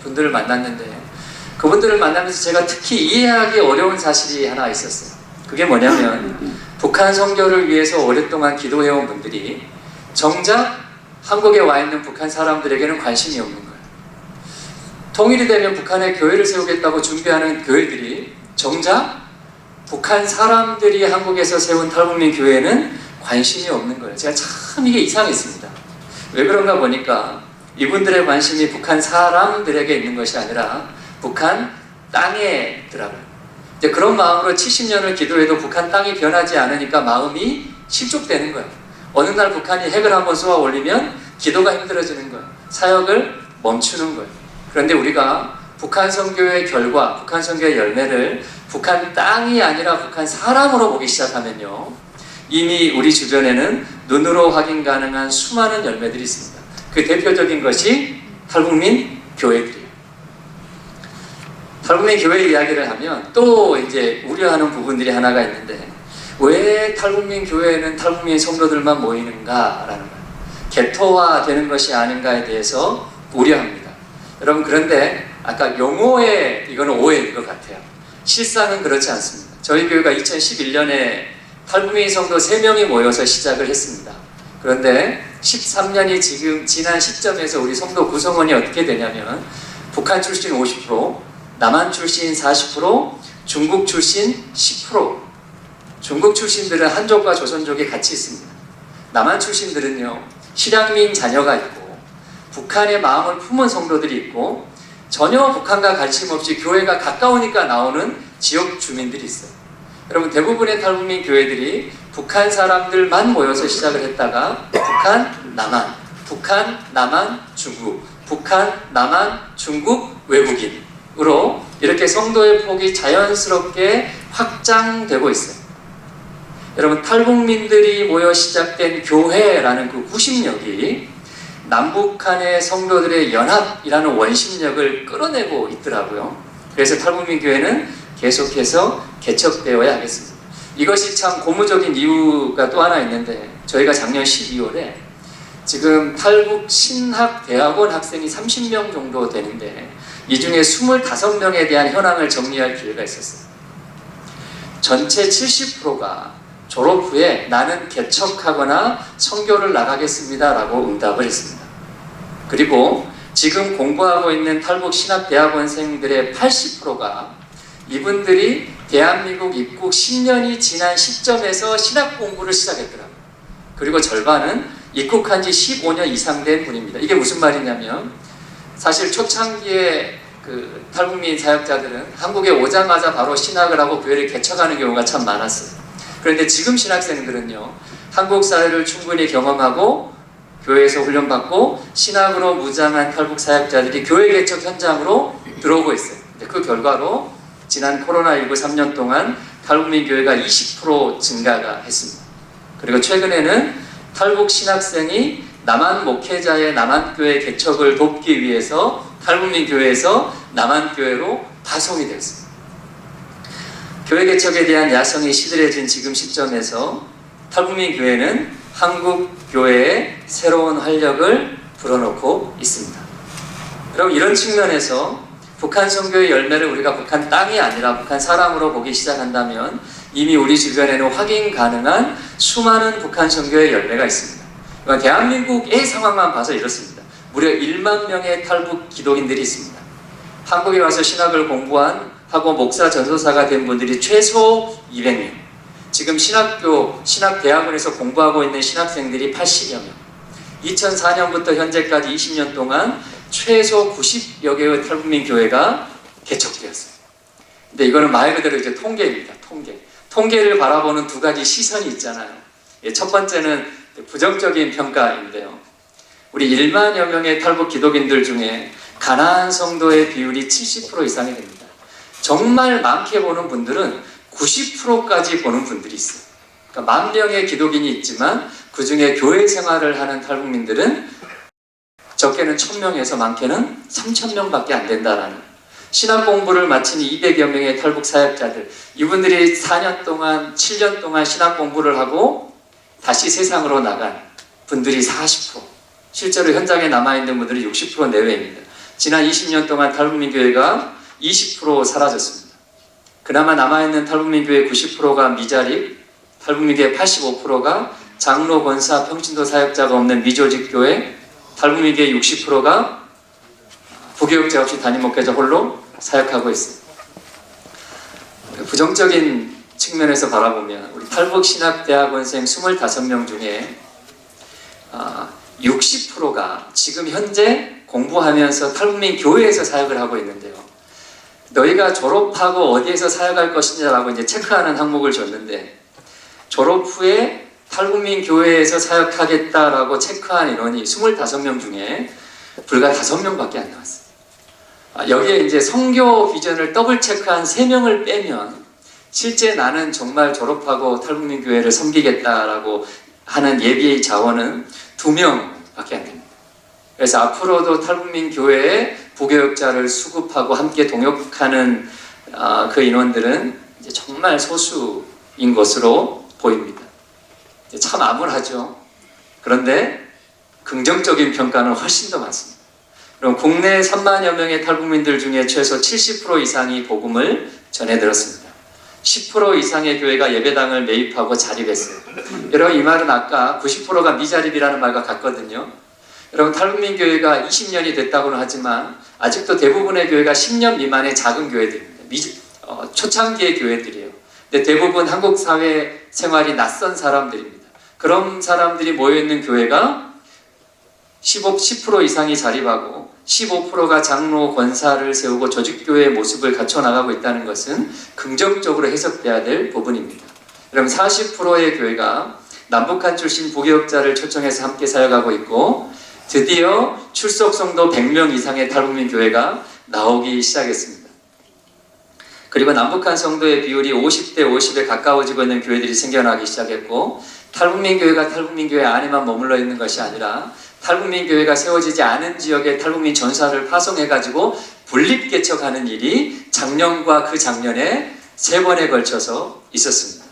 S3: 그분들을 만나면서 제가 특히 이해하기 어려운 사실이 하나 있었어요. 그게 뭐냐면, 북한 선교를 위해서 오랫동안 기도해온 분들이 정작 한국에 와 있는 북한 사람들에게는 관심이 없는 거예요. 통일이 되면 북한에 교회를 세우겠다고 준비하는 교회들이 정작 북한 사람들이 한국에서 세운 탈북민 교회에는 관심이 없는 거예요. 제가 참 이게 이상했습니다. 왜 그런가 보니까 이분들의 관심이 북한 사람들에게 있는 것이 아니라 북한 땅에 있더라고요. 이제 그런 마음으로 70년을 기도해도 북한 땅이 변하지 않으니까 마음이 실족되는 거예요. 어느 날 북한이 핵을 한번 쏘아 올리면 기도가 힘들어지는 거예요. 사역을 멈추는 거예요. 그런데 우리가 북한 선교의 결과, 북한 선교의 열매를 북한 땅이 아니라 북한 사람으로 보기 시작하면요, 이미 우리 주변에는 눈으로 확인 가능한 수많은 열매들이 있습니다. 그 대표적인 것이 탈북민 교회들이에요. 탈북민 교회 이야기를 하면 또 이제 우려하는 부분들이 하나가 있는데, 왜 탈북민 교회에는 탈북민 성도들만 모이는가라는 거예요. 개토화되는 것이 아닌가에 대해서 우려합니다. 여러분, 그런데 아까 용어에 이거는 오해인 것 같아요. 실상은 그렇지 않습니다. 저희 교회가 2011년에 탈북민 성도 3명이 모여서 시작을 했습니다. 그런데 13년이 지금 지난 시점에서 우리 성도 구성원이 어떻게 되냐면 북한 출신 50%, 남한 출신 40%, 중국 출신 10%. 중국 출신들은 한족과 조선족이 같이 있습니다. 남한 출신들은요, 실향민 자녀가 있고 북한의 마음을 품은 성도들이 있고 전혀 북한과 관심 없이 교회가 가까우니까 나오는 지역 주민들이 있어요. 여러분, 대부분의 탈북민 교회들이 북한 사람들만 모여서 시작을 했다가 북한, 남한, 중국, 북한, 남한, 중국, 외국인으로 이렇게 성도의 폭이 자연스럽게 확장되고 있어요. 여러분, 탈북민들이 모여 시작된 교회라는 그 구심력이 남북한의 성도들의 연합이라는 원심력을 끌어내고 있더라고요. 그래서 탈북민 교회는 계속해서 개척되어야 하겠습니다. 이것이 참 고무적인 이유가 또 하나 있는데, 저희가 작년 12월에 지금 탈북 신학대학원 학생이 30명 정도 되는데 이 중에 25명에 대한 현황을 정리할 기회가 있었어요. 전체 70%가 졸업 후에 나는 개척하거나 선교를 나가겠습니다 라고 응답을 했습니다. 그리고 지금 공부하고 있는 탈북 신학대학원생들의 80%가 이분들이 대한민국 입국 10년이 지난 시점에서 신학 공부를 시작했더라고요. 그리고 절반은 입국한 지 15년 이상 된 분입니다. 이게 무슨 말이냐면, 사실 초창기에 그 탈북민 사역자들은 한국에 오자마자 바로 신학을 하고 교회를 개척하는 경우가 참 많았어요. 그런데 지금 신학생들은요, 한국 사회를 충분히 경험하고 교회에서 훈련받고 신학으로 무장한 탈북 사역자들이 교회 개척 현장으로 들어오고 있어요. 그 결과로 지난 코로나19 3년 동안 탈북민 교회가 20% 증가가 했습니다. 그리고 최근에는 탈북 신학생이 남한 목회자의 남한교회 개척을 돕기 위해서 탈북민 교회에서 남한교회로 파송이 되었습니다. 교회 개척에 대한 야성이 시들해진 지금 시점에서 탈북민 교회는 한국 교회에 새로운 활력을 불어넣고 있습니다. 여러분, 이런 측면에서 북한 선교의 열매를 우리가 북한 땅이 아니라 북한 사람으로 보기 시작한다면 이미 우리 주변에는 확인 가능한 수많은 북한 선교의 열매가 있습니다. 대한민국의 상황만 봐서 이렇습니다. 무려 1만 명의 탈북 기독인들이 있습니다. 한국에 와서 신학을 공부하고 목사 전도사가 된 분들이 최소 200명. 지금 신학대학원에서 공부하고 있는 신학생들이 80여 명. 2004년부터 현재까지 20년 동안 최소 90여 개의 탈북민 교회가 개척되었어요. 근데 이거는 말 그대로 이제 통계입니다. 통계를 바라보는 두 가지 시선이 있잖아요. 첫 번째는 부정적인 평가인데요. 우리 1만여 명의 탈북 기독인들 중에 가나안 성도의 비율이 70% 이상이 됩니다. 정말 많게 보는 분들은 90%까지 보는 분들이 있어요. 그러니까 10,000명의 기독인이 있지만 그 중에 교회 생활을 하는 탈북민들은 적게는 1,000명에서 많게는 3,000명밖에 안 된다라는, 신학 공부를 마친 200여 명의 탈북 사역자들, 이분들이 4년 동안 7년 동안 신학 공부를 하고 다시 세상으로 나간 분들이 40%, 실제로 현장에 남아있는 분들이 60% 내외입니다. 지난 20년 동안 탈북민 교회가 20% 사라졌습니다. 그나마 남아있는 탈북민 교회 90%가 미자립, 탈북민 교회 85%가 장로, 권사, 평신도 사역자가 없는 미조직 교회, 탈북민 교회 60%가 부교육자 없이 담임 목회자 홀로 사역하고 있습니다. 부정적인 측면에서 바라보면 우리 탈북 신학대학원생 25명 중에 60%가 지금 현재 공부하면서 탈북민 교회에서 사역을 하고 있는데요. 너희가 졸업하고 어디에서 사역할 것이냐라고 이제 체크하는 항목을 줬는데, 졸업 후에 탈북민 교회에서 사역하겠다라고 체크한 인원이 25명 중에 불과 5명밖에 안 나왔어요. 여기에 이제 선교 비전을 더블 체크한 3명을 빼면 실제 나는 정말 졸업하고 탈북민 교회를 섬기겠다라고 하는 예비의 자원은 2명밖에 안 됩니다. 그래서 앞으로도 탈북민 교회에 부교육자를 수급하고 함께 동역하는 그 인원들은 이제 정말 소수인 것으로 보입니다. 참 암울하죠. 그런데 긍정적인 평가는 훨씬 더 많습니다. 그럼 국내 3만여 명의 탈북민들 중에 최소 70% 이상이 복음을 전해 들었습니다. 10% 이상의 교회가 예배당을 매입하고 자립했어요. 여러분 이 말은 아까 90%가 미자립이라는 말과 같거든요. 여러분 탈북민 교회가 20년이 됐다고는 하지만 아직도 대부분의 교회가 10년 미만의 작은 교회들입니다. 초창기의 교회들이에요. 근데 대부분 한국 사회 생활이 낯선 사람들입니다. 그런 사람들이 모여있는 교회가 10% 이상이 자립하고 15%가 장로 권사를 세우고 조직교회의 모습을 갖춰나가고 있다는 것은 긍정적으로 해석돼야 될 부분입니다. 그럼 40%의 교회가 남북한 출신 부교역자를 초청해서 함께 사역하고 있고 드디어 출석 성도 100명 이상의 탈북민 교회가 나오기 시작했습니다. 그리고 남북한 성도의 비율이 50대 50에 가까워지고 있는 교회들이 생겨나기 시작했고 탈북민 교회가 탈북민 교회 안에만 머물러 있는 것이 아니라 탈북민 교회가 세워지지 않은 지역에 탈북민 전사를 파송해가지고 분립개척하는 일이 작년과 그 작년에 3번에 걸쳐서 있었습니다.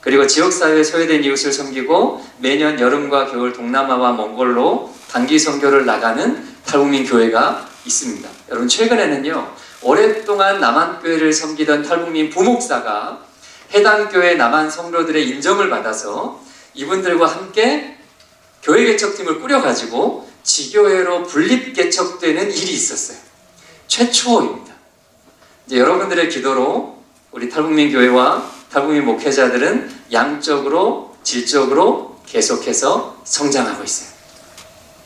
S3: 그리고 지역사회에 소외된 이웃을 섬기고 매년 여름과 겨울 동남아와 몽골로 단기 선교를 나가는 탈북민 교회가 있습니다. 여러분 최근에는요 오랫동안 남한교회를 섬기던 탈북민 부목사가 해당 교회 남한 성도들의 인정을 받아서 이분들과 함께 교회 개척팀을 꾸려가지고 지교회로 분립 개척되는 일이 있었어요. 최초입니다. 이제 여러분들의 기도로 우리 탈북민 교회와 탈북민 목회자들은 양적으로 질적으로 계속해서 성장하고 있어요.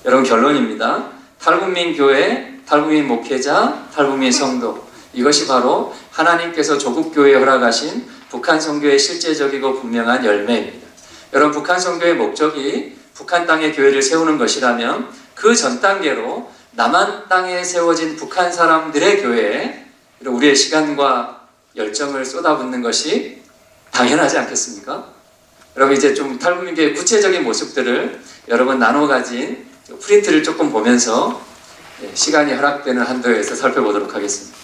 S3: 여러분 결론입니다. 탈북민 교회, 탈북민 목회자, 탈북민 성도 이것이 바로 하나님께서 조국 교회에 허락하신 북한 선교의 실제적이고 분명한 열매입니다. 여러분 북한 선교의 목적이 북한 땅에 교회를 세우는 것이라면 그 전 단계로 남한 땅에 세워진 북한 사람들의 교회에 우리의 시간과 열정을 쏟아붓는 것이 당연하지 않겠습니까? 여러분 이제 좀 탈북민교회 구체적인 모습들을 여러분 나눠 가진 프린트를 조금 보면서 시간이 허락되는 한도에서 살펴보도록 하겠습니다.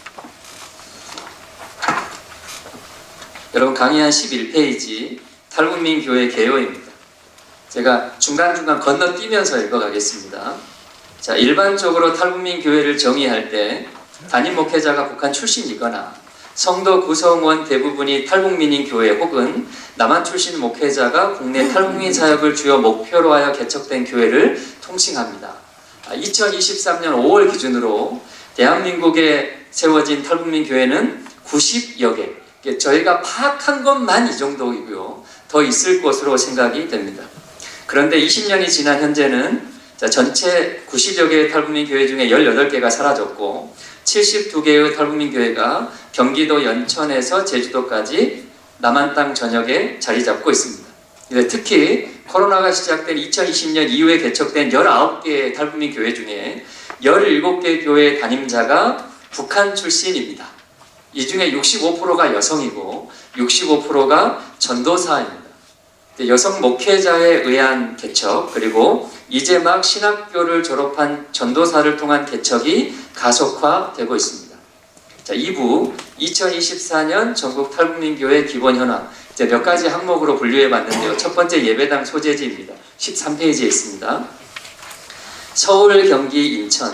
S3: 여러분 강의 한 11페이지 탈북민 교회 개요입니다. 제가 중간중간 건너뛰면서 읽어가겠습니다. 자, 일반적으로 탈북민 교회를 정의할 때 담임 목회자가 북한 출신이거나 성도 구성원 대부분이 탈북민인 교회 혹은 남한 출신 목회자가 국내 탈북민 사역을 주요 목표로 하여 개척된 교회를 통칭합니다. 2023년 5월 기준으로 대한민국에 세워진 탈북민 교회는 90여 개, 저희가 파악한 것만 이 정도이고요. 더 있을 것으로 생각이 됩니다. 그런데 20년이 지난 현재는 전체 90여 개의 탈북민 교회 중에 18개가 사라졌고 72개의 탈북민 교회가 경기도 연천에서 제주도까지 남한 땅 전역에 자리 잡고 있습니다. 특히 코로나가 시작된 2020년 이후에 개척된 19개의 탈북민 교회 중에 17개 교회 담임자가 북한 출신입니다. 이 중에 65%가 여성이고 65%가 전도사입니다. 여성 목회자에 의한 개척 그리고 이제 막 신학교를 졸업한 전도사를 통한 개척이 가속화되고 있습니다. 자, 2부 2024년 전국 탈북민교회 기본 현황 이제 몇 가지 항목으로 분류해 봤는데요. 첫 번째 예배당 소재지입니다. 13페이지에 있습니다. 서울, 경기, 인천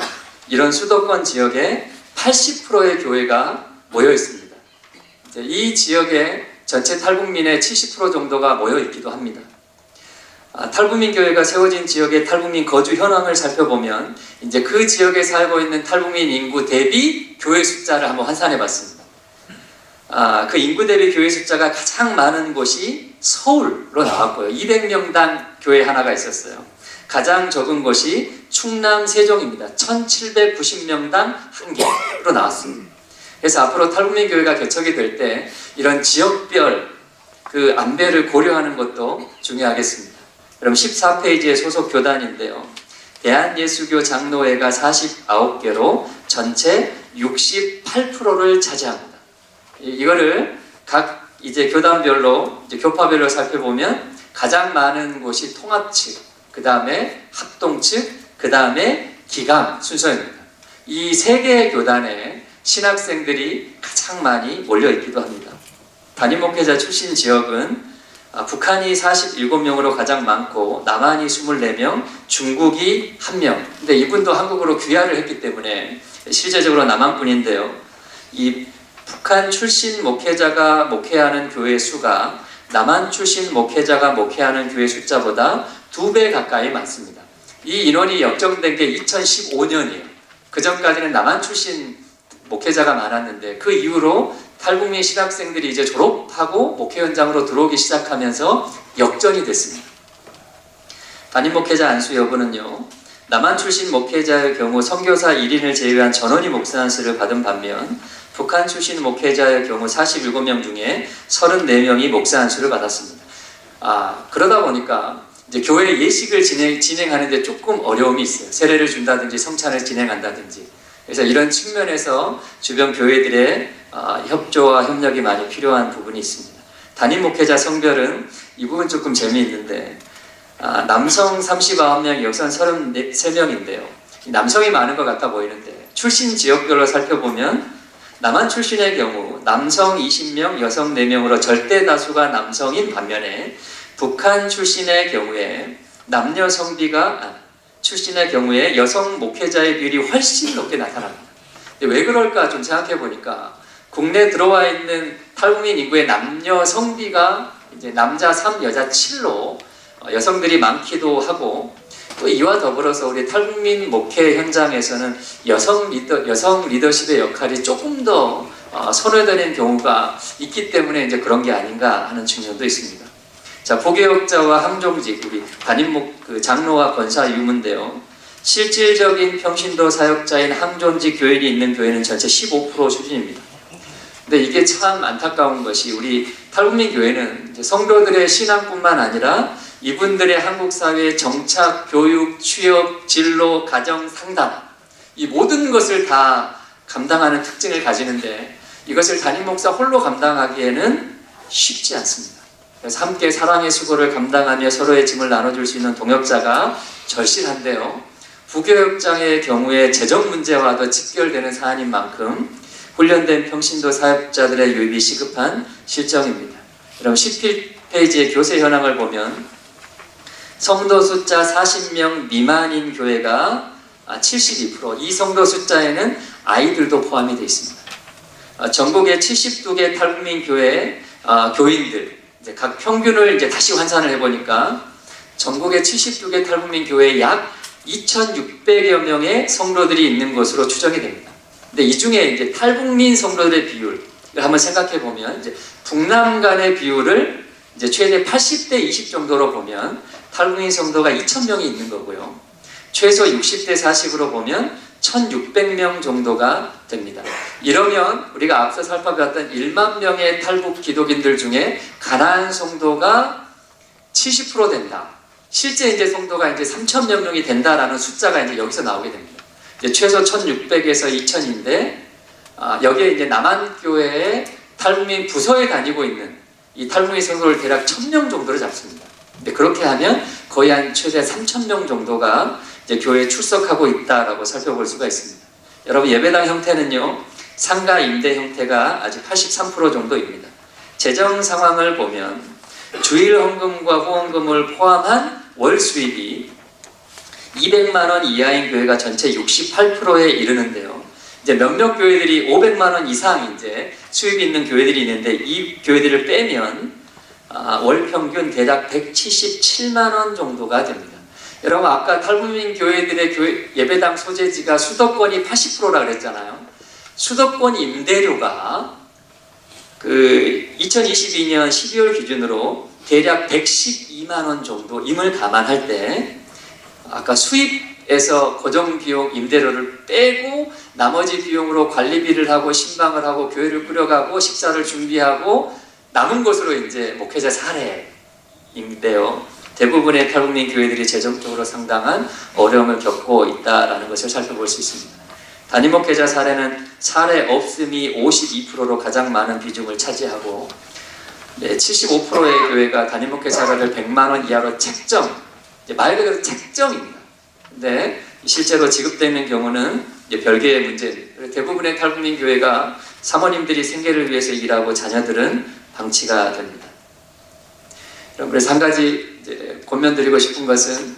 S3: 이런 수도권 지역에 80%의 교회가 모여 있습니다. 이제 이 지역에 전체 탈북민의 70% 정도가 모여 있기도 합니다. 탈북민 교회가 세워진 지역의 탈북민 거주 현황을 살펴보면 이제 그 지역에 살고 있는 탈북민 인구 대비 교회 숫자를 한번 환산해 봤습니다. 그 인구 대비 교회 숫자가 가장 많은 곳이 서울로 나왔고요. 200명당 교회 하나가 있었어요. 가장 적은 곳이 충남 세종입니다. 1790명당 1개로 나왔습니다. 그래서 앞으로 탈북민 교회가 개척이 될 때 이런 지역별 그 안배를 고려하는 것도 중요하겠습니다. 그럼 14페이지의 소속 교단인데요. 대한예수교 장로회가 49개로 전체 68%를 차지합니다. 이거를 각 이제 교단별로 이제 교파별로 살펴보면 가장 많은 곳이 통합 측, 그 다음에 합동 측, 그 다음에 기감 순서입니다. 이 세 개의 교단에 신학생들이 가장 많이 몰려 있기도 합니다. 담임 목회자 출신 지역은 북한이 47명으로 가장 많고 남한이 24명, 중국이 1명. 근데 이분도 한국으로 귀화를 했기 때문에 실제적으로 남한분인데요. 이 북한 출신 목회자가 목회하는 교회 수가 남한 출신 목회자가 목회하는 교회 숫자보다 2배 가까이 많습니다. 이 인원이 역정된 게 2015년이에요. 그 전까지는 남한 출신 목회자가 많았는데 그 이후로 탈북민 신학생들이 이제 졸업하고 목회 현장으로 들어오기 시작하면서 역전이 됐습니다. 담임 목회자 안수 여부는요, 남한 출신 목회자의 경우 선교사 1인을 제외한 전원이 목사 안수를 받은 반면 북한 출신 목회자의 경우 47명 중에 34명이 목사 안수를 받았습니다. 그러다 보니까 이제 교회 예식을 진행하는데 조금 어려움이 있어요. 세례를 준다든지 성찬을 진행한다든지. 그래서 이런 측면에서 주변 교회들의 협조와 협력이 많이 필요한 부분이 있습니다. 담임 목회자 성별은 이 부분 조금 재미있는데 남성 39명, 여성 33명인데요. 남성이 많은 것 같아 보이는데 출신 지역별로 살펴보면 남한 출신의 경우 남성 20명, 여성 4명으로 절대 다수가 남성인 반면에 북한 출신의 경우에 남녀 성비가 출신의 경우에 여성 목회자의 비율이 훨씬 높게 나타납니다. 왜 그럴까 좀 생각해 보니까 국내 들어와 있는 탈북민 인구의 남녀 성비가 이제 남자 3, 여자 7로 여성들이 많기도 하고 또 이와 더불어서 우리 탈북민 목회 현장에서는 여성 리더십의 역할이 조금 더 선호되는 경우가 있기 때문에 이제 그런 게 아닌가 하는 측면도 있습니다. 자, 부교역자와 항종직, 우리 장로와 권사 유무인데요. 실질적인 평신도 사역자인 항존직 교인이 있는 교회는 전체 15% 수준입니다. 근데 이게 참 안타까운 것이 우리 탈북민 교회는 이제 성도들의 신앙뿐만 아니라 이분들의 한국 사회의 정착, 교육, 취업, 진로, 가정, 상담 이 모든 것을 다 감당하는 특징을 가지는데 이것을 담임 목사 홀로 감당하기에는 쉽지 않습니다. 그래서 함께 사랑의 수고를 감당하며 서로의 짐을 나눠줄 수 있는 동역자가 절실한데요. 부교역장의 경우에 재정 문제와도 직결되는 사안인 만큼 훈련된 평신도 사역자들의 유입이 시급한 실정입니다. 그럼 11페이지의 교세 현황을 보면 성도 숫자 40명 미만인 교회가 72%, 이 성도 숫자에는 아이들도 포함이 되어 있습니다. 전국의 72개 탈북민 교회 교인들, 이제 각 평균을 이제 다시 환산을 해보니까 전국의 72개 탈북민 교회에 약 2,600여 명의 성도들이 있는 것으로 추정이 됩니다. 근데 이 중에 이제 탈북민 성도들의 비율을 한번 생각해 보면 이제 북남 간의 비율을 이제 최대 80대 20 정도로 보면 탈북민 성도가 2,000명이 있는 거고요. 최소 60대 40으로 보면 1,600명 정도가 됩니다. 이러면 우리가 앞서 살펴봤던 1만 명의 탈북 기독인들 중에 가나안 성도가 70% 된다. 실제 이제 성도가 이제 3,000여 명이 된다라는 숫자가 이제 여기서 나오게 됩니다. 이제 최소 1,600에서 2,000인데 여기에 이제 남한 교회의 탈북민 부서에 다니고 있는 이 탈북민 성도를 대략 1,000명 정도를 잡습니다. 근데 그렇게 하면 거의 한 최대 3,000명 정도가 이제 교회에 출석하고 있다라고 살펴볼 수가 있습니다. 여러분 예배당 형태는요 상가 임대 형태가 아직 83% 정도입니다. 재정 상황을 보면 주일 헌금과 후원금을 포함한 월 수입이 200만 원 이하인 교회가 전체 68%에 이르는데요. 이제 몇몇 교회들이 500만 원 이상 이제 수입이 있는 교회들이 있는데 이 교회들을 빼면 월 평균 대략 177만 원 정도가 됩니다. 여러분 아까 탈북민 교회들의 예배당 소재지가 수도권이 80%라 그랬잖아요. 수도권 임대료가 2022년 12월 기준으로 대략 112만 원 정도임을 감안할 때 아까 수입에서 고정비용 임대료를 빼고 나머지 비용으로 관리비를 하고 신방을 하고 교회를 꾸려가고 식사를 준비하고 남은 것으로 이제 목회자 사례인데요. 대부분의 탈북민 교회들이 재정적으로 상당한 어려움을 겪고 있다는 것을 살펴볼 수 있습니다. 담임 목회자 사례는 사례 없음이 52%로 가장 많은 비중을 차지하고 75%의 교회가 담임 목회자 사례를 100만 원 이하로 책정, 말 그대로 책정입니다. 근데 실제로 지급되는 경우는 별개의 문제입니다. 대부분의 탈북민 교회가 사모님들이 생계를 위해서 일하고 자녀들은 방치가 됩니다. 그래서 한 가지 권면드리고 싶은 것은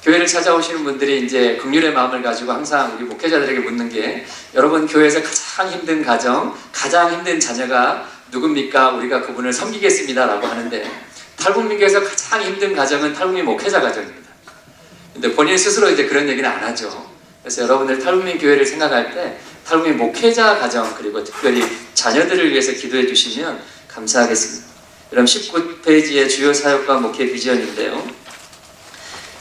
S3: 교회를 찾아오시는 분들이 이제 긍휼의 마음을 가지고 항상 우리 목회자들에게 묻는 게, 여러분 교회에서 가장 힘든 가정, 가장 힘든 자녀가 누굽니까? 우리가 그분을 섬기겠습니다 라고 하는데, 탈북민교회에서 가장 힘든 가정은 탈북민 목회자 가정입니다. 근데 본인 스스로 이제 그런 얘기는 안 하죠. 그래서 여러분들 탈북민 교회를 생각할 때 탈북민 목회자 가정, 그리고 특별히 자녀들을 위해서 기도해 주시면 감사하겠습니다. 그럼 19페이지의 주요 사역과 목회 비전인데요.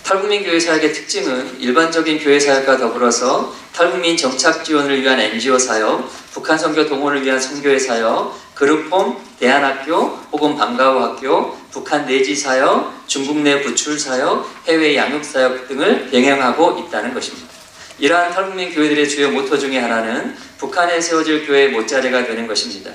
S3: 탈북민 교회 사역의 특징은 일반적인 교회 사역과 더불어서 탈북민 정착 지원을 위한 NGO 사역, 북한 선교 동원을 위한 선교회 사역, 그룹홈, 대안학교 혹은 방과후 학교, 북한 내지 사역, 중국 내 부출 사역, 해외 양육 사역 등을 병행하고 있다는 것입니다. 이러한 탈북민 교회들의 주요 모토 중에 하나는 북한에 세워질 교회의 못자리가 되는 것입니다.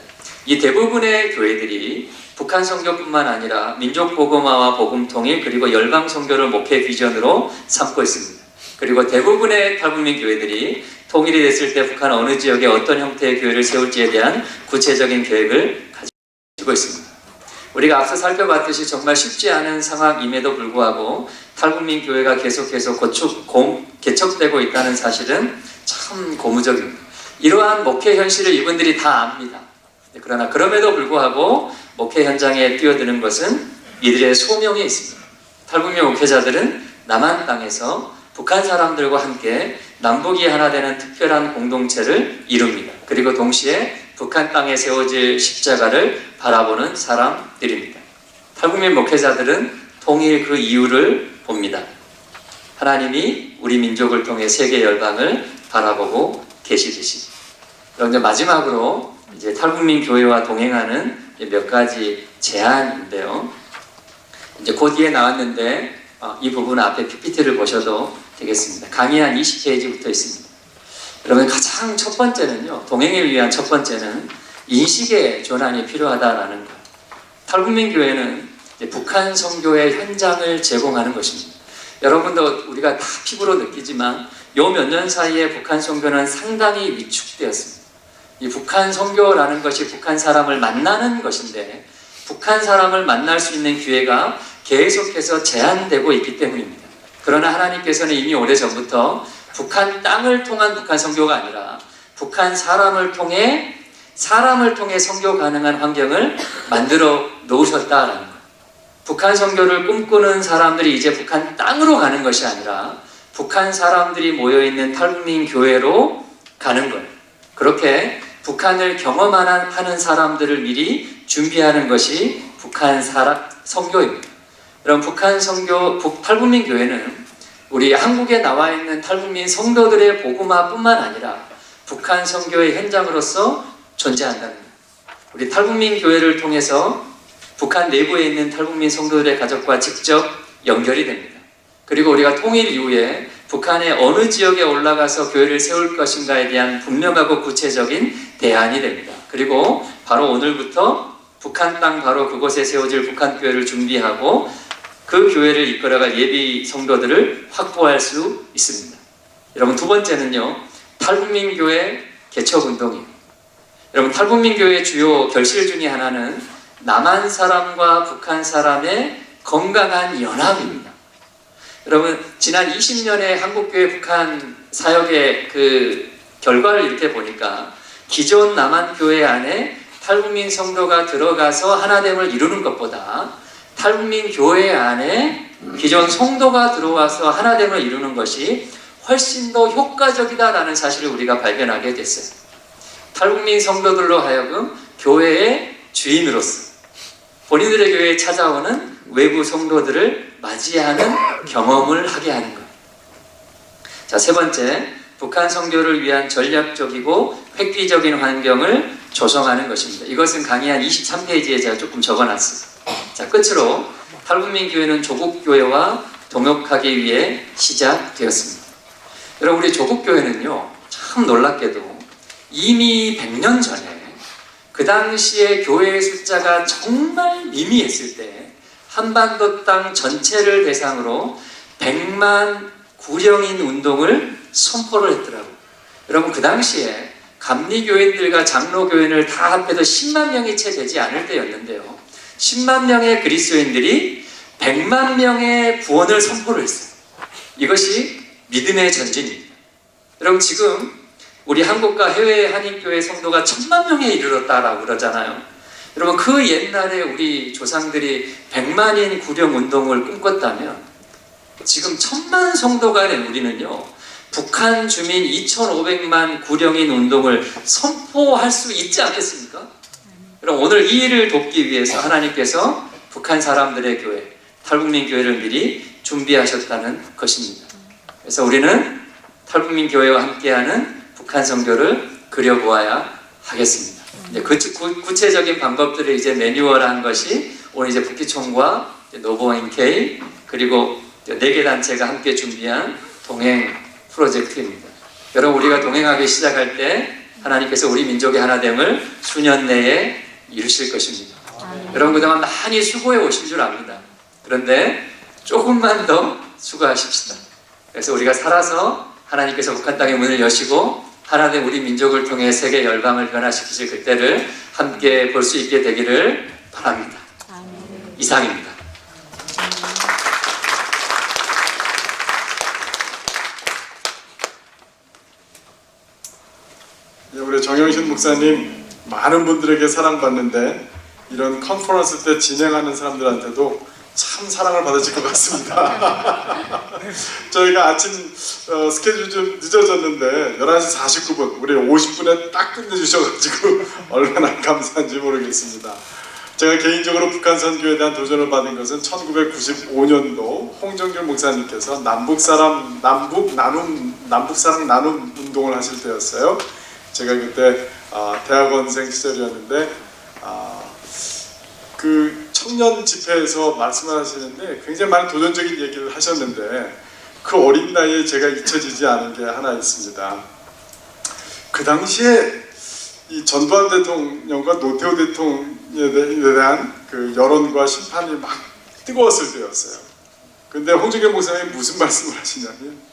S3: 이 대부분의 교회들이 북한 선교뿐만 아니라 민족 복음화와 복음 통일, 그리고 열방 선교를 목회 비전으로 삼고 있습니다. 그리고 대부분의 탈북민 교회들이 통일이 됐을 때 북한 어느 지역에 어떤 형태의 교회를 세울지에 대한 구체적인 계획을 가지고 있습니다. 우리가 앞서 살펴봤듯이 정말 쉽지 않은 상황임에도 불구하고 탈북민 교회가 계속해서 개척되고 있다는 사실은 참 고무적입니다. 이러한 목회 현실을 이분들이 다 압니다. 그러나 그럼에도 불구하고 목회 현장에 뛰어드는 것은 이들의 소명에 있습니다. 탈북민 목회자들은 남한 땅에서 북한 사람들과 함께 남북이 하나 되는 특별한 공동체를 이룹니다. 그리고 동시에 북한 땅에 세워질 십자가를 바라보는 사람들입니다. 탈북민 목회자들은 통일 그 이유를 봅니다. 하나님이 우리 민족을 통해 세계 열방을 바라보고 계시듯이. 그런데 마지막으로 이제 탈북민 교회와 동행하는 몇 가지 제안인데요. 이제 그 뒤에 나왔는데 이 부분 앞에 PPT를 보셔도 되겠습니다. 강의 한 20페이지부터 있습니다. 그러면 가장 첫 번째는요, 동행을 위한 첫 번째는 인식의 전환이 필요하다라는 것. 탈북민 교회는 이제 북한 선교의 현장을 제공하는 것입니다. 여러분도 우리가 다 피부로 느끼지만 요 몇 년 사이에 북한 선교는 상당히 위축되었습니다. 이 북한 선교라는 것이 북한 사람을 만나는 것인데, 북한 사람을 만날 수 있는 기회가 계속해서 제한되고 있기 때문입니다. 그러나 하나님께서는 이미 오래전부터 북한 땅을 통한 북한 선교가 아니라 북한 사람을 통해 선교 가능한 환경을 만들어 놓으셨다라는 거예요. 북한 선교를 꿈꾸는 사람들이 이제 북한 땅으로 가는 것이 아니라 북한 사람들이 모여있는 탈북민 교회로 가는 거예요. 그렇게 북한을 경험하는 사람들을 미리 준비하는 것이 북한 선교입니다. 그럼 북한 선교, 탈북민 교회는 우리 한국에 나와 있는 탈북민 성도들의 복음화뿐만 아니라 북한 선교의 현장으로서 존재한다는 거예요. 우리 탈북민 교회를 통해서 북한 내부에 있는 탈북민 성도들의 가족과 직접 연결이 됩니다. 그리고 우리가 통일 이후에 북한의 어느 지역에 올라가서 교회를 세울 것인가에 대한 분명하고 구체적인 대안이 됩니다. 그리고 바로 오늘부터 북한 땅 바로 그곳에 세워질 북한 교회를 준비하고 그 교회를 이끌어갈 예비 성도들을 확보할 수 있습니다. 여러분, 두 번째는요, 탈북민 교회 개척 운동이에요. 여러분, 탈북민 교회의 주요 결실 중에 하나는 남한 사람과 북한 사람의 건강한 연합입니다. 여러분, 지난 20년의 한국교회 북한 사역의 그 결과를 이렇게 보니까 기존 남한교회 안에 탈북민 성도가 들어가서 하나됨을 이루는 것보다 탈북민 교회 안에 기존 성도가 들어와서 하나됨을 이루는 것이 훨씬 더 효과적이다라는 사실을 우리가 발견하게 됐어요. 탈북민 성도들로 하여금 교회의 주인으로서 본인들의 교회에 찾아오는 외부 성도들을 맞이하는 경험을 하게 하는 거예요. 자, 세 번째, 북한 선교를 위한 전략적이고 획기적인 환경을 조성하는 것입니다. 이것은 강의 한 23페이지에 제가 조금 적어놨어요. 자, 끝으로 탈북민 교회는 조국 교회와 동역하기 위해 시작되었습니다. 여러분, 우리 조국 교회는요, 참 놀랍게도 이미 100년 전에 그 당시에 교회의 숫자가 정말 미미했을 때 한반도 땅 전체를 대상으로 100만 구령인 운동을 선포를 했더라고요. 여러분, 그 당시에 감리교인들과 장로교인을 다 합해도 10만 명이 채 되지 않을 때였는데요. 10만 명의 그리스도인들이 100만 명의 구원을 선포를 했어요. 이것이 믿음의 전진입니다. 여러분 지금 우리 한국과 해외 한인교회 성도가 1000만 명에 이르렀다라고 그러잖아요. 여러분 그 옛날에 우리 조상들이 100만인 구령 운동을 꿈꿨다면 지금 1000만 성도가 된 우리는요, 북한 주민 2500만 구령인 운동을 선포할 수 있지 않겠습니까? 그럼 오늘 이 일을 돕기 위해서 하나님께서 북한 사람들의 교회, 탈북민 교회를 미리 준비하셨다는 것입니다. 그래서 우리는 탈북민 교회와 함께하는 북한 선교를 그려보아야 하겠습니다. 이제 구체적인 방법들을 이제 매뉴얼한 것이 오늘 이제 북기총과 노보인K 그리고 4개 단체가 함께 준비한 동행 프로젝트입니다. 여러분 우리가 동행하기 시작할 때 하나님께서 우리 민족의 하나됨을 수년 내에 이루실 것입니다. 여러분 그동안 많이 수고해 오신 줄 압니다. 그런데 조금만 더 수고하십시다. 그래서 우리가 살아서 하나님께서 북한 땅의 문을 여시고 하나님 우리 민족을 통해 세계 열방을 변화시키실 그때를 함께 볼 수 있게 되기를 바랍니다. 이상입니다.
S1: 우리 정영신 목사님 많은 분들에게 사랑받는데 이런 컨퍼런스 때 진행하는 사람들한테도 참 사랑을 받으실 것 같습니다. 저희가 아침 스케줄이 좀 늦어졌는데 11시 49분 우리 50분에 딱 끝내주셔가지고 얼마나 감사한지 모르겠습니다. 제가 개인적으로 북한 선교에 대한 도전을 받은 것은 1995년도 홍정길 목사님께서 남북 사랑 나눔 운동을 하실 때였어요. 제가 그때 대학원생 시절이었는데 그 청년 집회에서 말씀을 하시는데 굉장히 많은 도전적인 얘기를 하셨는데 그 어린 나이에 제가 잊혀지지 않은 게 하나 있습니다. 그 당시에 이 전두환 대통령과 노태우 대통령에 대한 그 여론과 심판이 막 뜨거웠을 때였어요. 근데 홍정길 목사님이 무슨 말씀을 하시냐면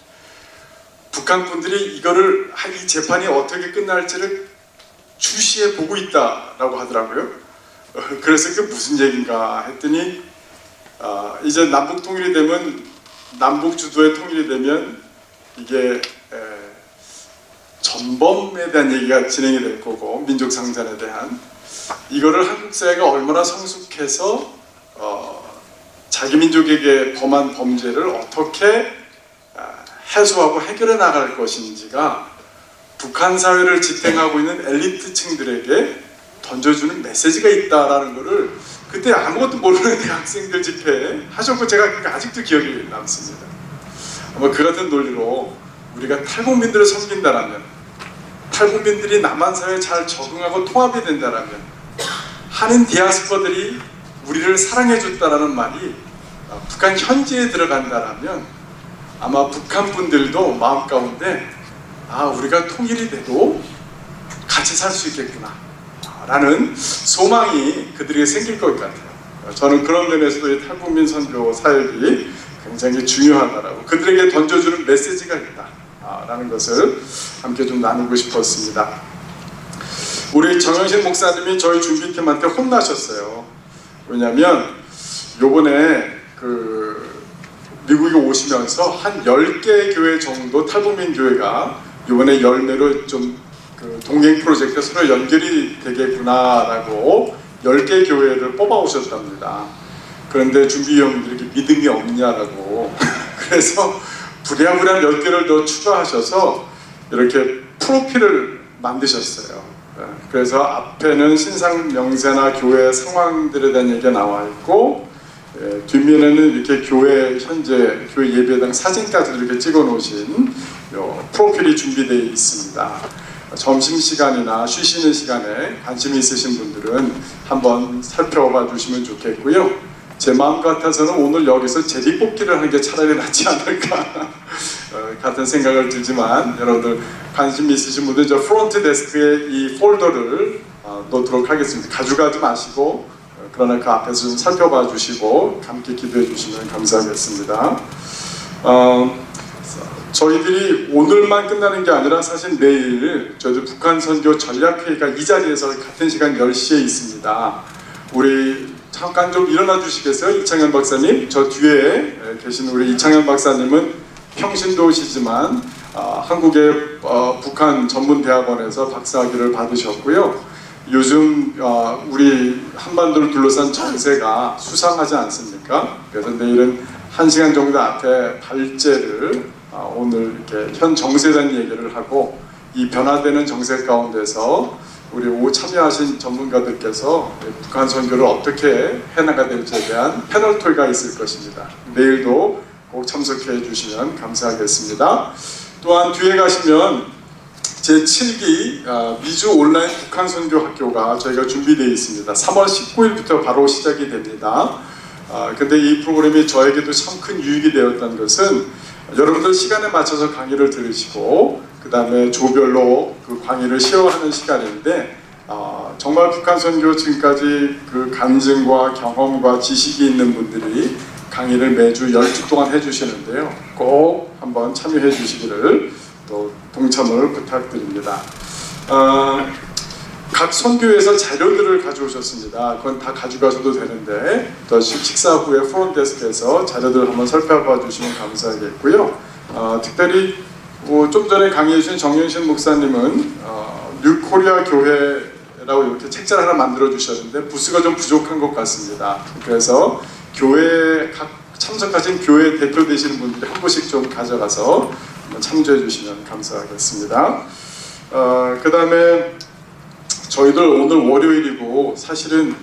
S1: 북한 분들이 이거를 이 재판이 어떻게 끝날지를 주시해 보고 있다라고 하더라고요. 그래서 그게 무슨 얘기인가 했더니 이제 남북 통일이 되면 남북 주도의 통일이 되면 이게 전범에 대한 얘기가 진행이 될 거고 민족 상잔에 대한 이거를 한국 사회가 얼마나 성숙해서 자기 민족에게 범한 범죄를 어떻게 해소하고 해결해 나갈 것인지가 북한 사회를 지탱하고 있는 엘리트층들에게 던져주는 메시지가 있다라는 것을 그때 아무것도 모르는 대학생들 집회에 하셨고 제가 아직도 기억이 남습니다. 아마 그 같은 논리로 우리가 탈북민들을 섬긴다라면 탈북민들이 남한 사회에 잘 적응하고 통합이 된다라면 한인 디아스포들이 우리를 사랑해 줬다라는 말이 북한 현지에 들어간다라면 아마 북한 분들도 마음 가운데 우리가 통일이 돼도 같이 살 수 있겠구나 라는 소망이 그들에게 생길 것 같아요. 저는 그런 면에서도 이 탈북민 선교 사역이 굉장히 중요하다라고 그들에게 던져주는 메시지가 있다라는 것을 함께 좀 나누고 싶었습니다. 우리 정영신 목사님이 저희 준비팀한테 혼나셨어요. 왜냐하면 요번에 미국에 오시면서 한 10개 교회 정도 탈북민 교회가 요번에 열매로 좀 동행 프로젝트 서로 연결이 되겠구나라고 10개 교회를 뽑아 오셨답니다. 그런데 준비위원들에게 믿음이 없냐라고 그래서 부랴부랴 몇 개를 더 추가하셔서 이렇게 프로필을 만드셨어요. 그래서 앞에는 신상 명세나 교회 상황들에 대한 얘기가 나와 있고 뒷면에는 이렇게 교회 현재 교회 예배당 사진까지 이렇게 찍어 놓으신 프로필이 준비되어 있습니다. 점심시간이나 쉬시는 시간에 관심이 있으신 분들은 한번 살펴봐 주시면 좋겠고요. 제 마음 같아서는 오늘 여기서 제비뽑기를 하는 게 차라리 낫지 않을까 같은 생각을 들지만 여러분들 관심 있으신 분들 저 프론트 데스크에 이 폴더를 놓도록 하겠습니다. 가져가지 마시고 그러나 그 앞에서 좀 살펴봐 주시고 함께 기도해 주시면 감사하겠습니다. 저희들이 오늘만 끝나는 게 아니라 사실 내일 저희들 북한 선교 전략회의가 이 자리에서 같은 시간 10시에 있습니다. 우리 잠깐 좀 일어나 주시겠어요? 이창현 박사님, 저 뒤에 계신 우리 이창현 박사님은 평신도시지만 한국의 북한 전문대학원에서 박사학위를 받으셨고요. 요즘 우리 한반도를 둘러싼 정세가 수상하지 않습니까? 그래서 내일은 1시간 정도 앞에 발제를 오늘 이렇게 현 정세에 대한 얘기를 하고 이 변화되는 정세 가운데서 우리 참여하신 전문가들께서 북한 선교를 어떻게 해나가야 될지에 대한 패널 토의가 있을 것입니다. 내일도 꼭 참석해 주시면 감사하겠습니다. 또한 뒤에 가시면 제7기 미주 온라인 북한 선교 학교가 저희가 준비되어 있습니다. 3월 19일부터 바로 시작이 됩니다. 근데 이 프로그램이 저에게도 참 큰 유익이 되었던 것은 여러분들 시간에 맞춰서 강의를 들으시고 그 다음에 조별로 그 강의를 쉐어하는 시간인데 정말 북한 선교 지금까지 그 간증과 경험과 지식이 있는 분들이 강의를 매주 10주 동안 해주시는데요. 꼭 한번 참여해 주시기를 또 동참을 부탁드립니다. 각 선교에서 자료들을 가져오셨습니다. 그건 다 가져가셔도 되는데 또 식사 후에 프론데스크에서 자료들을 한번 살펴봐 주시면 감사하겠고요. 특별히 좀 전에 강의해 주신 정윤신 목사님은 뉴코리아 교회라고 이렇게 책자를 하나 만들어 주셨는데 부스가 좀 부족한 것 같습니다. 그래서 교회 각 참석하신 교회 대표 되시는 분들이 한 분씩 좀 가져가서 참조해 주시면 감사하겠습니다. 그 다음에 저희들 오늘 월요일이고 사실은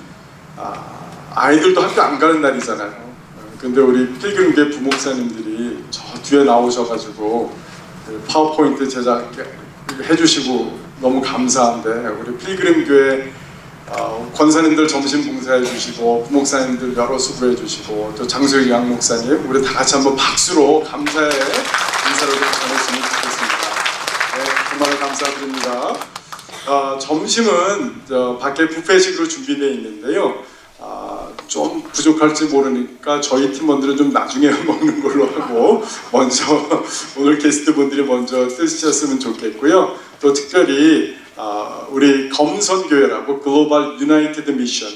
S1: 아이들도 학교 안 가는 날이잖아요. 근데 우리 필그림교회 부목사님들이 저 뒤에 나오셔가지고 파워포인트 제작해 주시고 너무 감사한데 우리 필그림교회 권사님들 점심 봉사해 주시고 부목사님들 여러 수고해 주시고 또 장소희 양 목사님 우리 다 같이 한번 박수로 감사의 인사를 좀 전했으면 좋겠습니다. 네, 정말 감사드립니다. 점심은 밖에 뷔페식으로 준비되어 있는데요. 좀 부족할지 모르니까 저희 팀원들은 좀 나중에 먹는 걸로 하고 먼저 오늘 게스트분들이 먼저 드시셨으면 좋겠고요. 또 특별히 우리 검선교회라고 글로벌 유나이티드 미션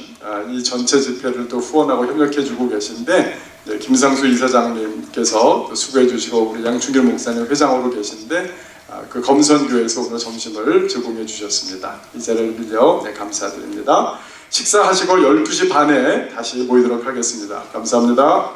S1: 이 전체 집회를 또 후원하고 협력해주고 계신데 김상수 이사장님께서 수고해 주시고 우리 양충길 목사님 회장으로 계신데 그 검선교회에서 오늘 점심을 제공해 주셨습니다. 이 자리를 빌려 감사드립니다. 식사하시고 12시 반에 다시 모이도록 하겠습니다. 감사합니다.